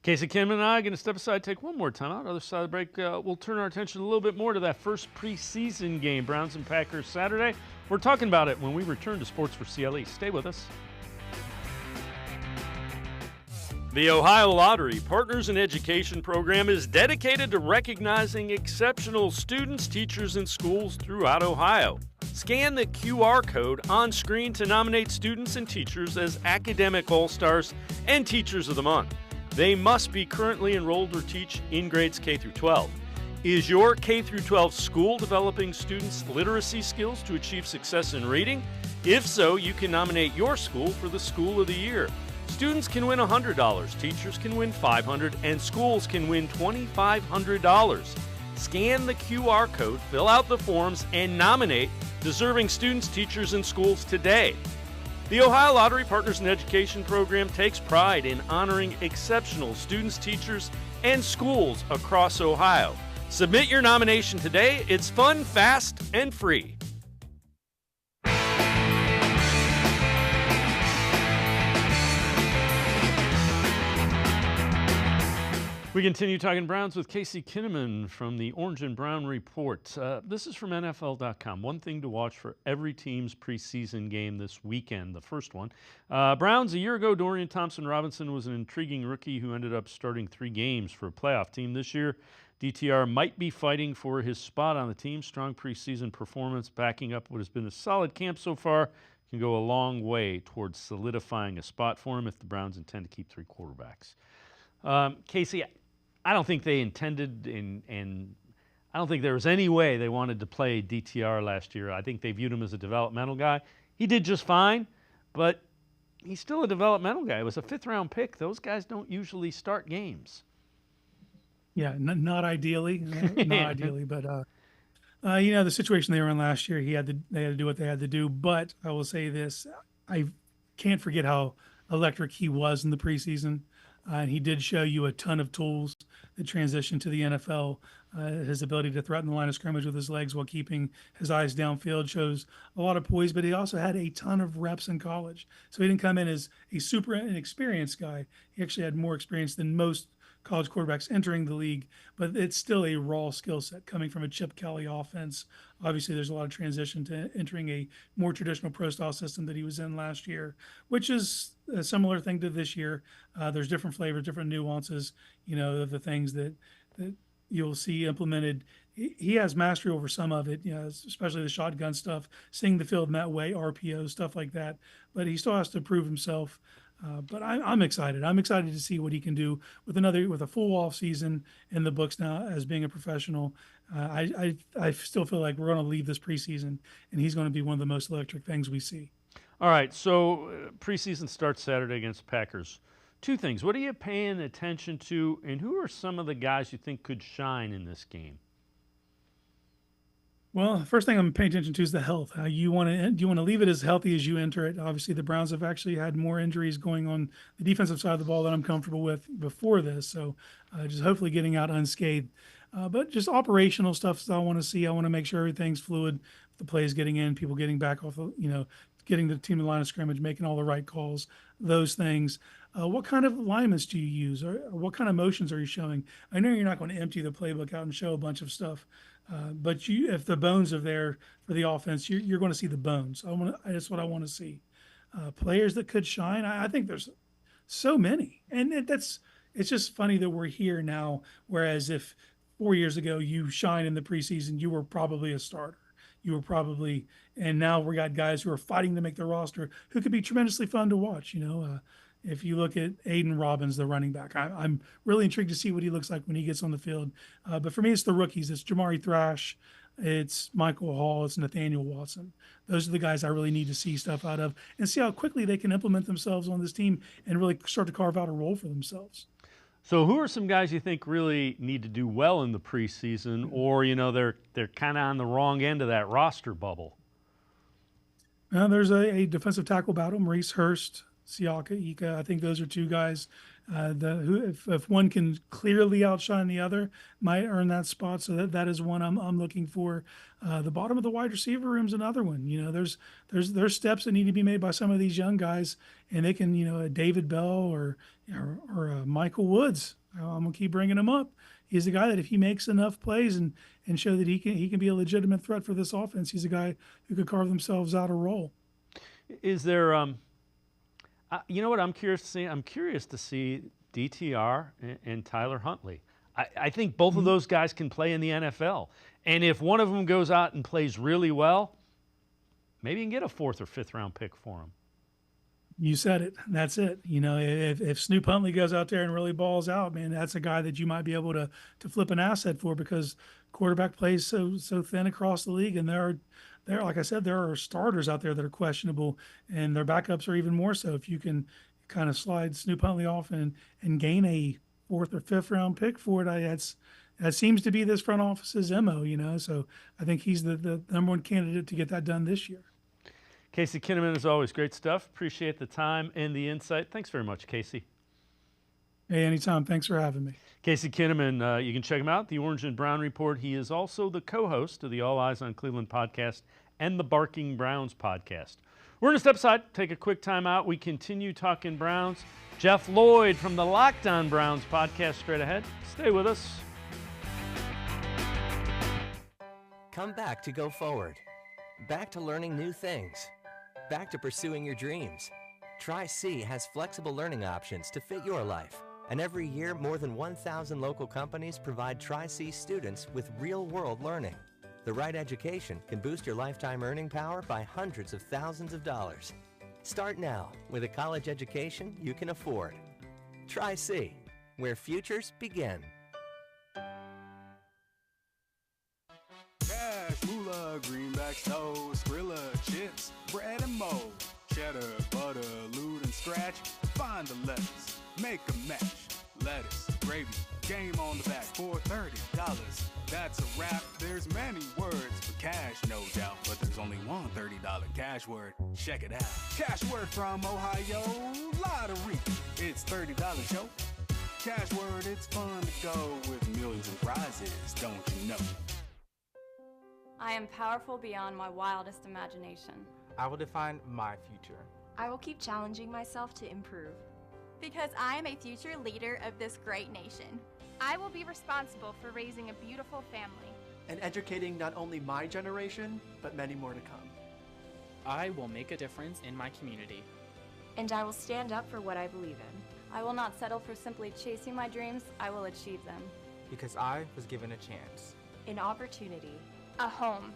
Casey Kinnamon and I are going to step aside, take one more time out. Other side of the break, we'll turn our attention a little bit more to that first preseason game, Browns and Packers Saturday. We're talking about it when we return to Sports for CLE. Stay with us. The Ohio Lottery Partners in Education program is dedicated to recognizing exceptional students, teachers, and schools throughout Ohio. Scan the QR code on screen to nominate students and teachers as Academic All-Stars and Teachers of the Month. They must be currently enrolled or teach in grades K through 12. Is your K through 12 school developing students' literacy skills to achieve success in reading? If so, you can nominate your school for the School of the Year. Students can win $100, teachers can win $500, and schools can win $2,500. Scan the QR code, fill out the forms, and nominate deserving students, teachers, and schools today. The Ohio Lottery Partners in Education program takes pride in honoring exceptional students, teachers, and schools across Ohio. Submit your nomination today. It's fun, fast, and free. We continue talking Browns with Casey Kinnamon from the Orange and Brown Report. This is from NFL.com. One thing to watch for every team's preseason game this weekend, the first one. Browns, a year ago, Dorian Thompson-Robinson was an intriguing rookie who ended up starting 3 games for a playoff team. This year, DTR might be fighting for his spot on the team. Strong preseason performance backing up what has been a solid camp so far can go a long way towards solidifying a spot for him if the Browns intend to keep 3 quarterbacks. Casey, I don't think they intended and I don't think there was any way they wanted to play DTR last year. I think they viewed him as a developmental guy. He did just fine, but he's still a developmental guy. It was a 5th-round pick. Those guys don't usually start games. Yeah, not ideally, not ideally, but the situation they were in last year, they had to do what they had to do. But I will say this: I can't forget how electric he was in the preseason. And he did show you a ton of tools that transition to the NFL. His ability to threaten the line of scrimmage with his legs while keeping his eyes downfield shows a lot of poise, but he also had a ton of reps in college. So he didn't come in as a super inexperienced guy. He actually had more experience than most college quarterbacks entering the league, but it's still a raw skill set coming from a Chip Kelly offense. Obviously, there's a lot of transition to entering a more traditional pro-style system that he was in last year, which is a similar thing to this year. There's different flavors, different nuances, of the things that you'll see implemented. He has mastery over some of it, especially the shotgun stuff, seeing the field in that way, RPO, stuff like that. But he still has to prove himself. But I'm excited. I'm excited to see what he can do with a full off season in the books now as being a professional. I still feel like we're going to leave this preseason, and he's going to be one of the most electric things we see. All right, so preseason starts Saturday against Packers. 2 things. What are you paying attention to, and who are some of the guys you think could shine in this game? Well, the first thing I'm paying attention to is the health. Do you want to leave it as healthy as you enter it? Obviously, the Browns have actually had more injuries going on the defensive side of the ball than I'm comfortable with before this. So just hopefully getting out unscathed. But just operational stuff I want to see. I want to make sure everything's fluid. The plays getting in, people getting back off, getting the team in the line of scrimmage, making all the right calls, those things. What kind of alignments do you use? Or what kind of motions are you showing? I know you're not going to empty the playbook out and show a bunch of stuff. But if the bones are there for the offense, you're going to see the bones. That's what I want to see. Players that could shine. I think there's so many, and it's just funny that we're here now. Whereas if 4 years ago you shine in the preseason, you were probably a starter. And now we got guys who are fighting to make the roster who could be tremendously fun to watch. If you look at Aiden Robbins, the running back, I'm really intrigued to see what he looks like when he gets on the field. But for me, it's the rookies. It's Jamari Thrash. It's Michael Hall. It's Nathaniel Watson. Those are the guys I really need to see stuff out of and see how quickly they can implement themselves on this team and really start to carve out a role for themselves. So who are some guys you think really need to do well in the preseason, or, they're kind of on the wrong end of that roster bubble? There's a defensive tackle battle, Maurice Hurst, Siaka Ika. I think those are 2 guys who, if one can clearly outshine the other, might earn that spot. So that is one I'm looking for. The bottom of the wide receiver room is another one. There's steps that need to be made by some of these young guys, and they can, David Bell or Michael Woods. I'm gonna keep bringing him up. He's a guy that if he makes enough plays and show that he can be a legitimate threat for this offense, he's a guy who could carve themselves out a role. Is there you know what I'm curious to see? I'm curious to see DTR and Tyler Huntley. I think both of those guys can play in the NFL. And if one of them goes out and plays really well, maybe you can get a 4th or 5th round pick for him. You said it. That's it. If Snoop Huntley goes out there and really balls out, man, that's a guy that you might be able to flip an asset for, because quarterback plays so thin across the league, and there, like I said, there are starters out there that are questionable, and their backups are even more so. If you can kind of slide Snoop Huntley off and gain a 4th or 5th round pick for it, that seems to be this front office's MO. So I think he's the number one candidate to get that done this year. Casey Kinnamon, as always, great stuff. Appreciate the time and the insight. Thanks very much, Casey. Hey, anytime. Thanks for having me. Casey Kinnamon, you can check him out, the Orange and Brown Report. He is also the co-host of the All Eyes on Cleveland podcast and the Barking Browns podcast. We're going to step aside, take a quick time out. We continue talking Browns. Jeff Lloyd from the Locked On Browns podcast straight ahead. Stay with us. Come back to go forward. Back to learning new things. Back to pursuing your dreams. Tri-C has flexible learning options to fit your life. And every year, more than 1,000 local companies provide Tri-C students with real-world learning. The right education can boost your lifetime earning power by hundreds of thousands of dollars. Start now with a college education you can afford. Tri-C, where futures begin. Cash, moolah, greenbacks, toast, Skrilla, chips, bread and mold, cheddar, butter, lewd and scratch. Find the letters, make a match. Lettuce, gravy, game on the back for $30. That's a wrap. There's many words for cash, no doubt, but there's only one $30 cash word. Check it out. Cash word from Ohio, lottery. It's $30, yo. Cash word, it's fun to go with millions of prizes, don't you know? I am powerful beyond my wildest imagination. I will define my future. I will keep challenging myself to improve. Because I am a future leader of this great nation. I will be responsible for raising a beautiful family. And educating not only my generation, but many more to come. I will make a difference in my community. And I will stand up for what I believe in. I will not settle for simply chasing my dreams, I will achieve them. Because I was given a chance. An opportunity. A home.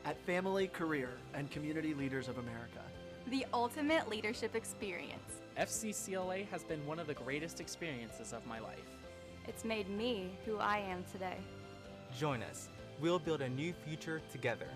At Family, Career, and Community Leaders of America. The ultimate leadership experience. FCCLA has been one of the greatest experiences of my life. It's made me who I am today. Join us. We'll build a new future together.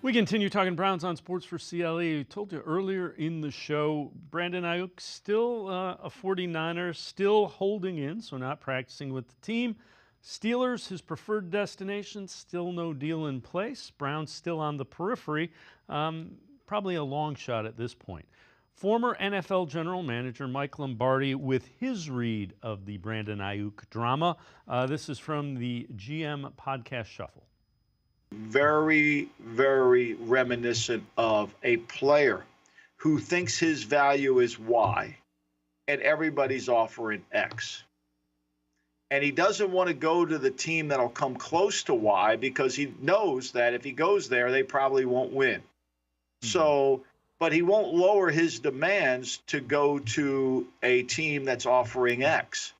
We continue talking Browns on Sports4CLE. I told you earlier in the show, Brandon Aiyuk still a 49er, still holding in, so not practicing with the team. Steelers, his preferred destination, still no deal in place. Browns still on the periphery, probably a long shot at this point. Former NFL general manager Mike Lombardi with his read of the Brandon Aiyuk drama. This is from the GM Podcast Shuffle. Very, very reminiscent of a player who thinks his value is Y and everybody's offering X. And he doesn't want to go to the team that'll come close to Y because he knows that if he goes there, they probably won't win. So, but he won't lower his demands to go to a team that's offering X.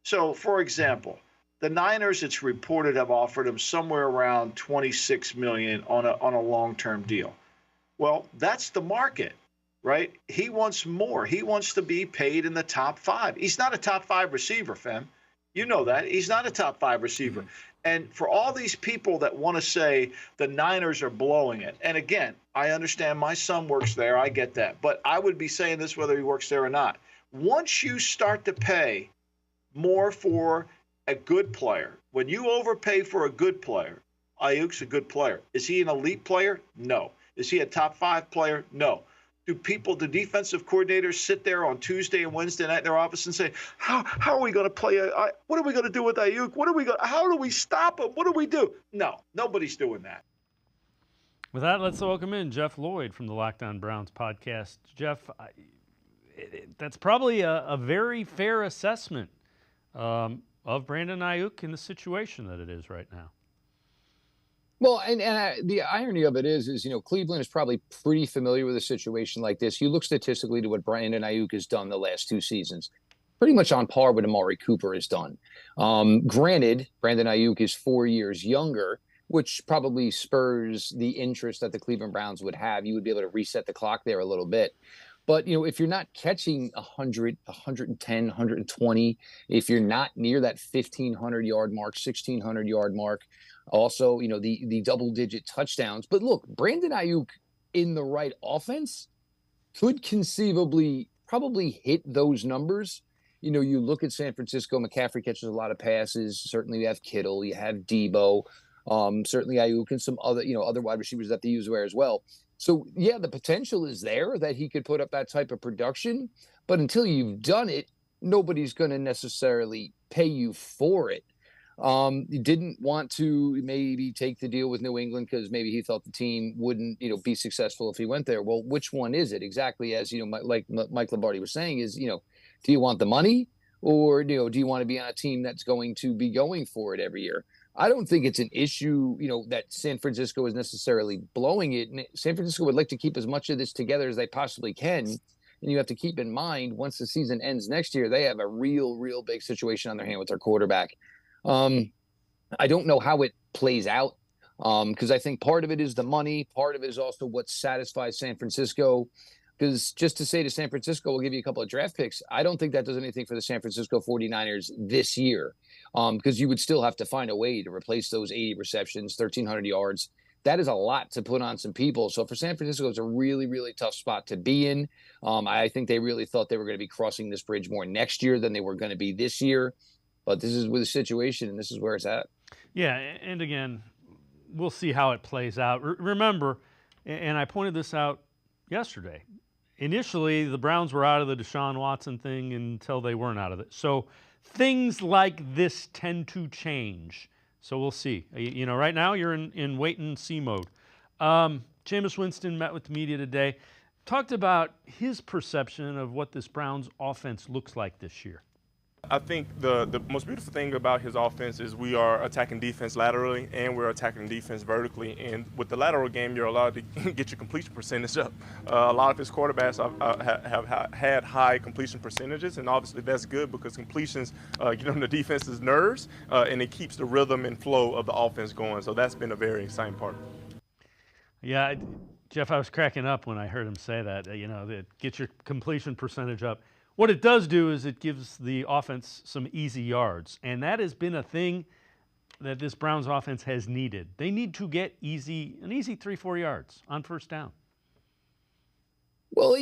So, for example, the Niners, it's reported, have offered him somewhere around $26 million on a long-term deal. Well, that's the market, right? He wants more. He wants to be paid in the top 5. He's not a top 5 receiver, fam. You know that. He's not a top 5 receiver. Mm-hmm. And for all these people that want to say the Niners are blowing it, and again, I understand my son works there. I get that. But I would be saying this whether he works there or not. Once you start to pay more for a good player, when you overpay for a good player, Aiyuk's a good player. Is he an elite player? No. Is he a top 5 player? No. Do defensive coordinators sit there on Tuesday and Wednesday night in their office and say, how are we going to play? What are we going to do with Aiyuk? How do we stop him? What do we do? No, nobody's doing that. With that, let's welcome in Jeff Lloyd from the Locked On Browns podcast. Jeff, that's probably a very fair assessment of Brandon Aiyuk in the situation that it is right now. Well, the irony of it is, Cleveland is probably pretty familiar with a situation like this. You look statistically to what Brandon Aiyuk has done the last 2 seasons, pretty much on par with Amari Cooper has done. Granted, Brandon Aiyuk is 4 years younger, which probably spurs the interest that the Cleveland Browns would have. You would be able to reset the clock there a little bit. But, if you're not catching 100, 110, 120, if you're not near that 1,500-yard mark, 1,600-yard mark, also, the double-digit touchdowns. But look, Brandon Aiyuk in the right offense could conceivably probably hit those numbers. You look at San Francisco, McCaffrey catches a lot of passes. Certainly you have Kittle, you have Debo. Certainly Ayuk and some other wide receivers that they use there as well. So yeah, the potential is there that he could put up that type of production, but until you've done it, nobody's going to necessarily pay you for it. He didn't want to maybe take the deal with New England because maybe he thought the team wouldn't, be successful if he went there. Well, which one is it? Exactly as, like Mike Lombardi was saying is, do you want the money or, do you want to be on a team that's going to be going for it every year? I don't think it's an issue, that San Francisco is necessarily blowing it. And San Francisco would like to keep as much of this together as they possibly can. And you have to keep in mind, once the season ends next year, they have a real big situation on their hand with their quarterback. I don't know how it plays out because I think part of it is the money. Part of it is also what satisfies San Francisco. Because just to say to San Francisco, we'll give you a couple of draft picks, I don't think that does anything for the San Francisco 49ers this year because you would still have to find a way to replace those 80 receptions, 1,300 yards. That is a lot to put on some people. So for San Francisco, it's a really tough spot to be in. I think they really thought they were going to be crossing this bridge more next year than they were going to be this year. But this is with the situation, and this is where it's at. Yeah, and again, we'll see how it plays out. Remember, and I pointed this out yesterday, initially the Browns were out of the Deshaun Watson thing until they weren't out of it. So things like this tend to change. So we'll see. Right now you're in wait-and-see mode. Jameis Winston met with the media today, talked about his perception of what this Browns offense looks like this year. I think the most beautiful thing about his offense is we are attacking defense laterally and we're attacking defense vertically. And with the lateral game, you're allowed to get your completion percentage up. A lot of his quarterbacks have had high completion percentages, and obviously that's good because completions get on the defense's nerves and it keeps the rhythm and flow of the offense going. So that's been a very exciting part. Yeah, Jeff, I was cracking up when I heard him say that, that get your completion percentage up. What it does do is it gives the offense some easy yards, and that has been a thing that this Browns offense has needed. They need to get an easy 3-4 yards on first down. Well,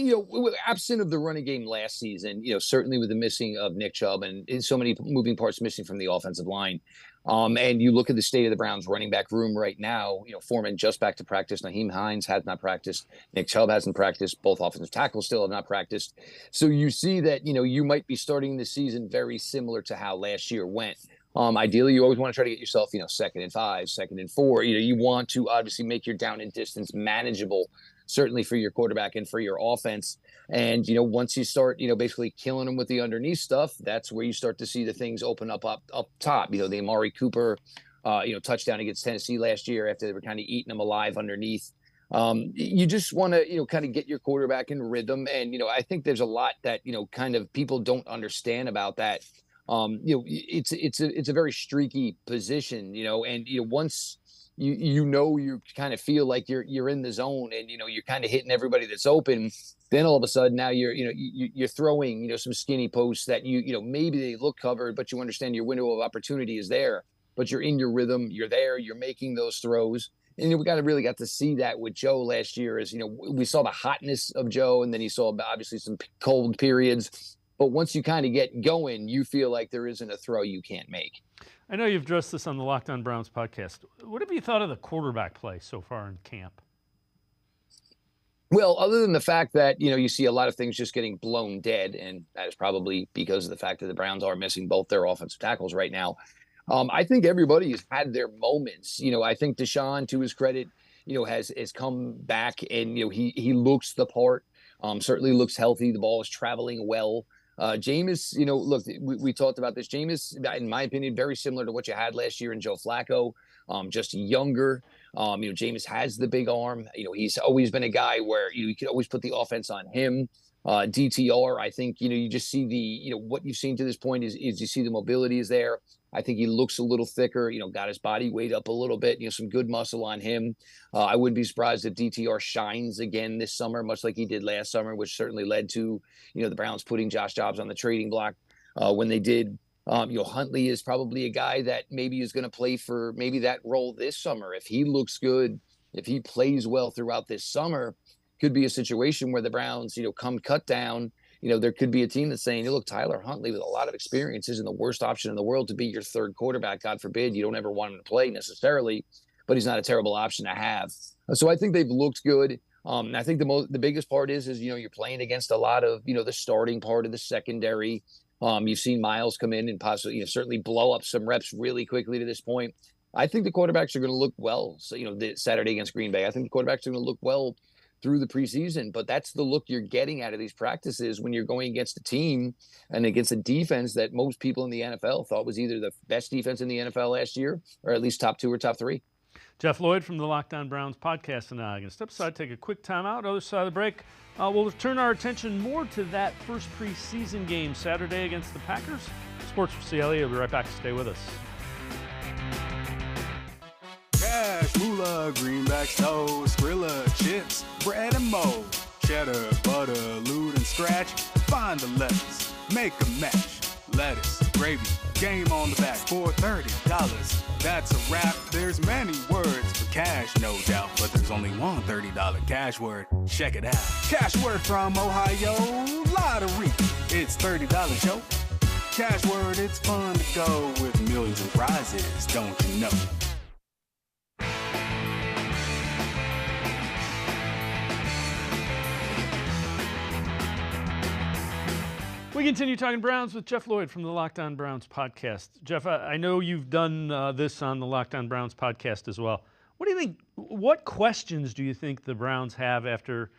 absent of the running game last season, certainly with the missing of Nick Chubb and so many moving parts missing from the offensive line. And you look at the state of the Browns running back room right now, Foreman just back to practice. Naheem Hines has not practiced. Nick Chubb hasn't practiced. Both offensive tackles still have not practiced. So you see that, you might be starting the season very similar to how last year went. Ideally, you always want to try to get yourself, 2nd and 5, 2nd and 4. You want to obviously make your down and distance manageable, certainly for your quarterback and for your offense. And, once you start, basically killing them with the underneath stuff, that's where you start to see the things open up top. The Amari Cooper, touchdown against Tennessee last year after they were kind of eating them alive underneath. You just want to, kind of get your quarterback in rhythm. And, I think there's a lot that, kind of people don't understand about that. It's a very streaky position, and once you kind of feel like you're in the zone and you're kind of hitting everybody that's open, then all of a sudden now you're throwing some skinny posts that maybe they look covered, but you understand your window of opportunity is there, but you're in your rhythm, you're there, you're making those throws. And we really got to see that with Joe last year as we saw the hotness of Joe, and then he saw obviously some cold periods. But once you kind of get going, you feel like there isn't a throw you can't make. I know you've addressed this on the Locked On Browns podcast. What have you thought of the quarterback play so far in camp? Well, other than the fact that, you see a lot of things just getting blown dead, and that is probably because of the fact that the Browns are missing both their offensive tackles right now. I think everybody has had their moments. I think Deshaun, to his credit, has come back and, he looks the part, certainly looks healthy. The ball is traveling well. Jameis, look, we talked about this. Jameis, in my opinion, very similar to what you had last year in Joe Flacco, just younger. Jameis has the big arm. He's always been a guy where you could always put the offense on him. DTR, I think, you just see the, what you've seen to this point is you see the mobility is there. I think he looks a little thicker, got his body weight up a little bit, some good muscle on him. I wouldn't be surprised if DTR shines again this summer, much like he did last summer, which certainly led to, the Browns putting Josh Dobbs on the trading block when they did. Huntley is probably a guy that maybe is going to play for maybe that role this summer. If he looks good, if he plays well throughout this summer, could be a situation where the Browns, come cut down, there could be a team that's saying, look, Tyler Huntley with a lot of experience isn't the worst option in the world to be your third quarterback. God forbid you don't ever want him to play necessarily, but he's not a terrible option to have. So I think they've looked good. I think the biggest part is you're playing against a lot of, the starting part of the secondary. You've seen Miles come in and possibly, certainly blow up some reps really quickly to this point. I think the quarterbacks are going to look well. So, Saturday against Green Bay, I think the quarterbacks are going to look well through the preseason, but that's the look you're getting out of these practices when you're going against a team and against a defense that most people in the NFL thought was either the best defense in the NFL last year or at least top 2 or top 3. Jeff Lloyd from the Locked On Browns podcast, and I'm going to step aside, take a quick timeout. Other side of the break, we'll turn our attention more to that first preseason game Saturday against the Packers. Sports4CLE, we'll be right back. Stay with us. Cash, moolah, greenbacks, toast, Skrilla, chips, bread and mold, cheddar, butter, loot and scratch, find the letters, make a match, lettuce, gravy, game on the back for $30. That's a wrap. There's many words for cash, no doubt, but there's only one $30 cash word. Check it out. Cash word from Ohio Lottery. It's $30 show. Cash word, it's fun to go with millions of prizes, don't you know? We continue talking Browns with Jeff Lloyd from the Locked On Browns podcast. Jeff, I know you've done this on the Locked On Browns podcast as well. What do you think? What questions do you think the Browns have after,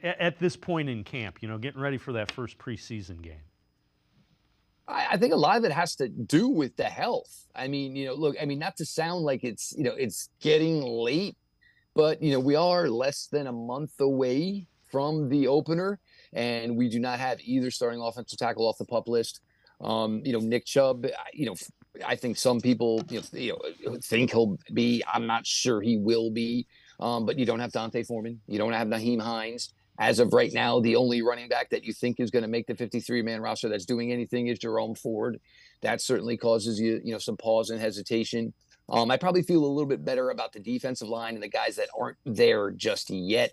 at this point in camp, getting ready for that first preseason game? I think a lot of it has to do with the health. I mean, not to sound like it's getting late, but, we are less than a month away from the opener. And we do not have either starting offensive tackle off the PUP list. Nick Chubb, I think some people, think he'll be. I'm not sure he will be. But you don't have Dante Foreman. You don't have Naheem Hines. As of right now, the only running back that you think is going to make the 53-man roster that's doing anything is Jerome Ford. That certainly causes you, some pause and hesitation. I probably feel a little bit better about the defensive line and the guys that aren't there just yet.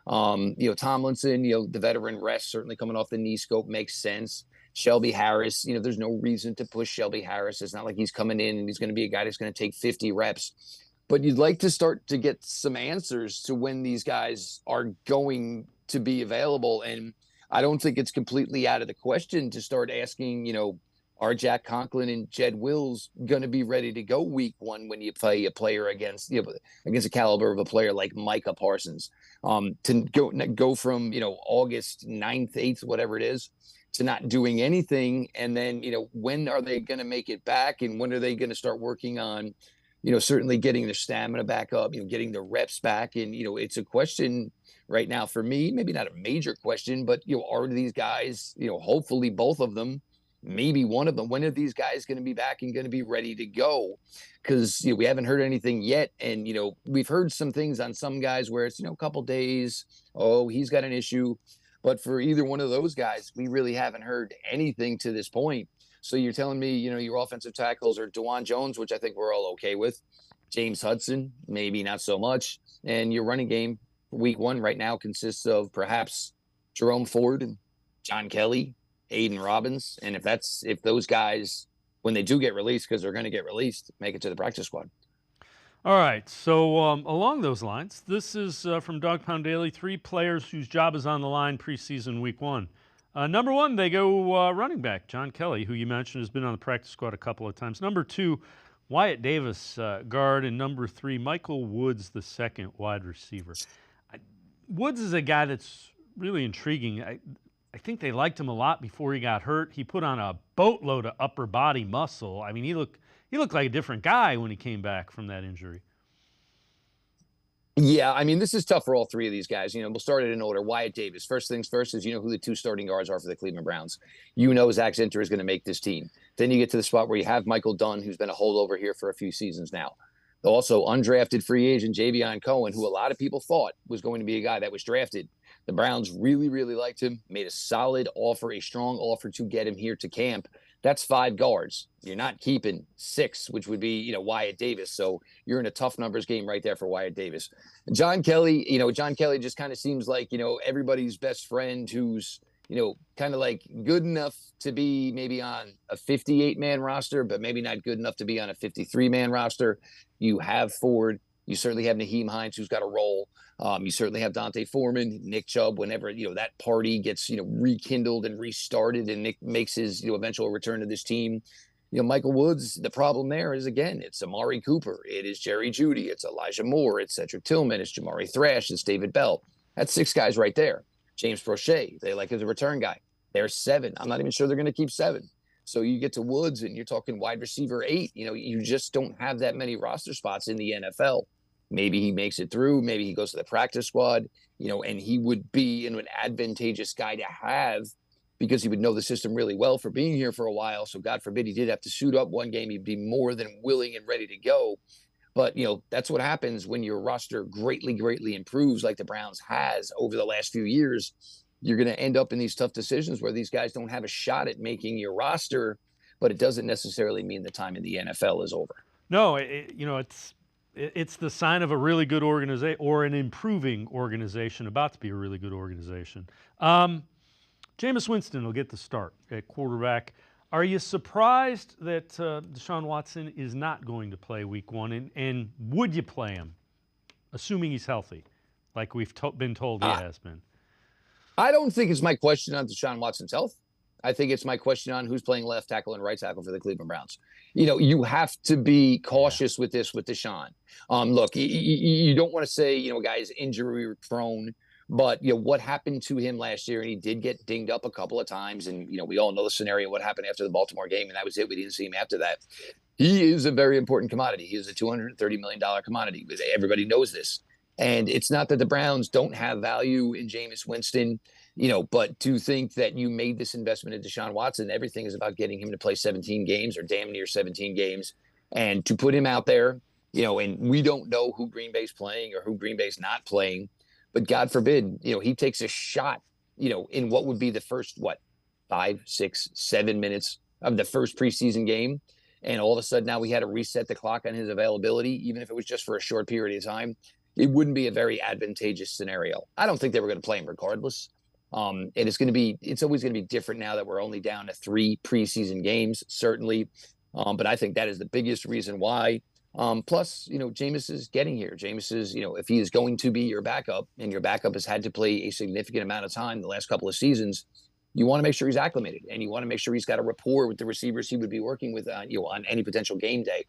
Tomlinson, the veteran rest certainly coming off the knee scope makes sense. Shelby Harris, there's no reason to push Shelby Harris. It's not like he's coming in and he's going to be a guy that's going to take 50 reps. But you'd like to start to get some answers to when these guys are going to be available. And I don't think it's completely out of the question to start asking, are Jack Conklin and Jed Wills going to be ready to go week 1 when you play a player against a caliber of a player like Micah Parsons? To go from, August 9th, 8th, whatever it is, to not doing anything. And then, when are they going to make it back? And when are they going to start working on, certainly getting their stamina back up, getting the reps back? And, it's a question right now for me, maybe not a major question, but, are these guys, hopefully both of them, maybe one of them, when are these guys going to be back and going to be ready to go? Because we haven't heard anything yet. And, we've heard some things on some guys where it's, a couple days, he's got an issue. But for either one of those guys, we really haven't heard anything to this point. So you're telling me, your offensive tackles are DeJuan Jones, which I think we're all okay with. James Hudson, maybe not so much. And your running game week 1 right now consists of perhaps Jerome Ford and John Kelly, Aiden Robbins. And if those guys, when they do get released, because they're going to get released, make it to the practice squad. All right. So along those lines, this is from Dog Pound Daily, 3 players whose job is on the line preseason week 1. Number 1, they go running back, John Kelly, who you mentioned has been on the practice squad a couple of times. Number 2, Wyatt Davis, guard. And number 3, Michael Woods, the second wide receiver. Woods is a guy that's really intriguing. I think they liked him a lot before he got hurt. He put on a boatload of upper body muscle. I mean, he looked like a different guy when he came back from that injury. Yeah, I mean, this is tough for all 3 of these guys. We'll start it in order. Wyatt Davis, first things first, is who the 2 starting guards are for the Cleveland Browns. Zach Zinter is going to make this team. Then you get to the spot where you have Michael Dunn, who's been a holdover here for a few seasons now. Also, undrafted free agent Javion Cohen, who a lot of people thought was going to be a guy that was drafted. The Browns really, really liked him, made a solid offer, a strong offer to get him here to camp. That's 5 guards. You're not keeping 6, which would be, Wyatt Davis. So you're in a tough numbers game right there for Wyatt Davis. John Kelly, John Kelly just kind of seems like, everybody's best friend who's, kind of like good enough to be maybe on a 58-man roster, but maybe not good enough to be on a 53-man roster. You have Ford. You certainly have Naheem Hines, who's got a role. You certainly have Dante Foreman, Nick Chubb, whenever, that party gets, rekindled and restarted and Nick makes his, eventual return to this team. Michael Woods, the problem there is, again, it's Amari Cooper. It is Jerry Jeudy. It's Elijah Moore. It's Cedric Tillman. It's Jamari Thrash. It's David Bell. That's 6 guys right there. James Prochet, they like as a return guy. There's 7. I'm not even sure they're going to keep 7. So you get to Woods and you're talking wide receiver 8. You just don't have that many roster spots in the NFL. Maybe he makes it through. Maybe he goes to the practice squad, and he would be an advantageous guy to have because he would know the system really well for being here for a while. So God forbid he did have to suit up one game. He'd be more than willing and ready to go. But, that's what happens when your roster greatly, greatly improves like the Browns has over the last few years. You're going to end up in these tough decisions where these guys don't have a shot at making your roster, but it doesn't necessarily mean the time in the NFL is over. No, it's the sign of a really good organization or an improving organization, about to be a really good organization. Jameis Winston will get the start at quarterback. Are you surprised that Deshaun Watson is not going to play week 1? And would you play him, assuming he's healthy, like we've been told he has been? I don't think it's my question on Deshaun Watson's health. I think it's my question on who's playing left tackle and right tackle for the Cleveland Browns. You have to be cautious with this with Deshaun. Look, you don't want to say, guys injury prone, but what happened to him last year, and he did get dinged up a couple of times, and we all know the scenario, what happened after the Baltimore game, and that was it. We didn't see him after that. He is a very important commodity. He is a $230 million commodity. Everybody knows this. And it's not that the Browns don't have value in Jameis Winston, but to think that you made this investment in Deshaun Watson, everything is about getting him to play 17 games or damn near 17 games. And to put him out there, and we don't know who Green Bay's playing or who Green Bay's not playing, but God forbid, he takes a shot, in what would be the first, 5, 6, 7 minutes of the first preseason game. And all of a sudden now we had to reset the clock on his availability, even if it was just for a short period of time. It wouldn't be a very advantageous scenario. I don't think they were going to play him regardless. And it's always going to be different now that we're only down to 3 preseason games, certainly. But I think that is the biggest reason why. Plus, Jameis is getting here. Jameis is, if he is going to be your backup and your backup has had to play a significant amount of time the last couple of seasons, you want to make sure he's acclimated and you want to make sure he's got a rapport with the receivers he would be working with, on any potential game day.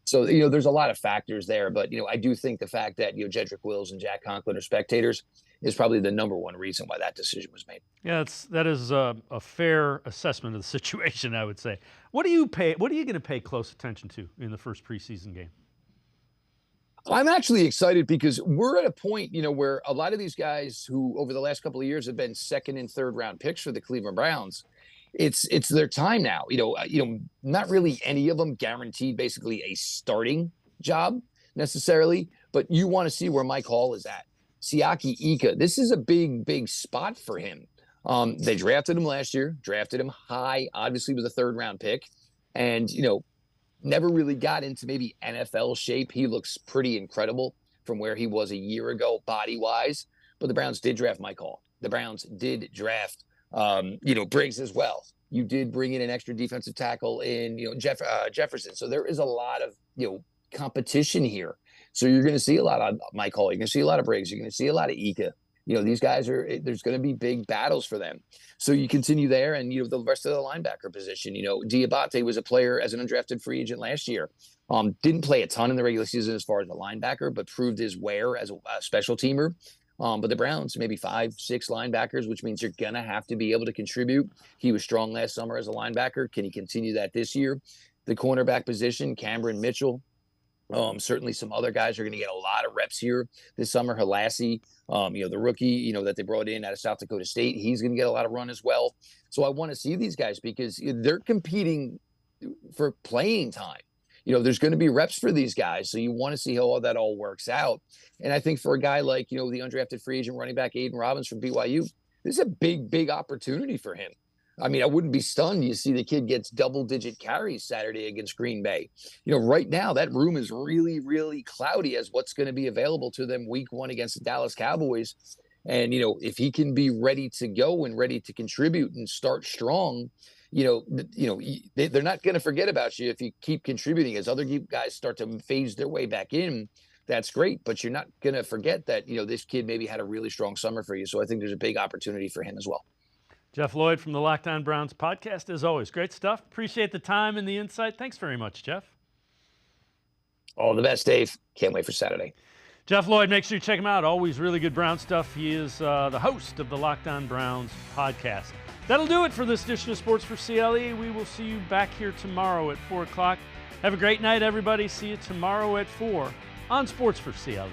So, there's a lot of factors there, but, I do think the fact that, Jedrick Wills and Jack Conklin are spectators is probably the number one reason why that decision was made. Yeah, that is a fair assessment of the situation, I would say. What are you going to pay close attention to in the first preseason game? I'm actually excited because we're at a point, where a lot of these guys who over the last couple of years have been 2nd and 3rd round picks for the Cleveland Browns, it's their time now. Not really any of them guaranteed basically a starting job necessarily, but you want to see where Mike Hall is at. Siaki Ika, this is a big spot for him. They drafted him last year, drafted him high, obviously with a 3rd round pick, and never really got into maybe NFL shape. He looks pretty incredible from where he was a year ago body wise, but the Browns did draft Mike Hall. The Browns did draft Briggs as well. You did bring in an extra defensive tackle in, Jefferson. So there is a lot of, competition here. So you're going to see a lot of Mike Hall. You're going to see a lot of Briggs. You're going to see a lot of Ika. These guys there's going to be big battles for them. So you continue there and, the rest of the linebacker position, Diabate was a player as an undrafted free agent last year. Didn't play a ton in the regular season as far as a linebacker, but proved his wear as a special teamer. But the Browns, maybe 5, 6 linebackers, which means you're going to have to be able to contribute. He was strong last summer as a linebacker. Can he continue that this year? The cornerback position, Cameron Mitchell. Certainly some other guys are going to get a lot of reps here this summer. Halassi, the rookie, that they brought in out of South Dakota State, he's going to get a lot of run as well. So I want to see these guys because they're competing for playing time. There's going to be reps for these guys. So you want to see how all that all works out. And I think for a guy like, the undrafted free agent running back Aiden Robbins from BYU, this is a big opportunity for him. I mean, I wouldn't be stunned. You see the kid gets double-digit carries Saturday against Green Bay. Right now that room is really, really cloudy as what's going to be available to them week 1 against the Dallas Cowboys. And, if he can be ready to go and ready to contribute and start strong, they're not going to forget about you if you keep contributing. As other guys start to phase their way back in, that's great. But you're not going to forget that, this kid maybe had a really strong summer for you. So I think there's a big opportunity for him as well. Jeff Lloyd from the Locked On Browns podcast, as always. Great stuff. Appreciate the time and the insight. Thanks very much, Jeff. All the best, Dave. Can't wait for Saturday. Jeff Lloyd, make sure you check him out. Always really good Brown stuff. He is the host of the Locked On Browns podcast. That'll do it for this edition of Sports for CLE. We will see you back here tomorrow at 4 o'clock. Have a great night, everybody. See you tomorrow at 4 on Sports for CLE.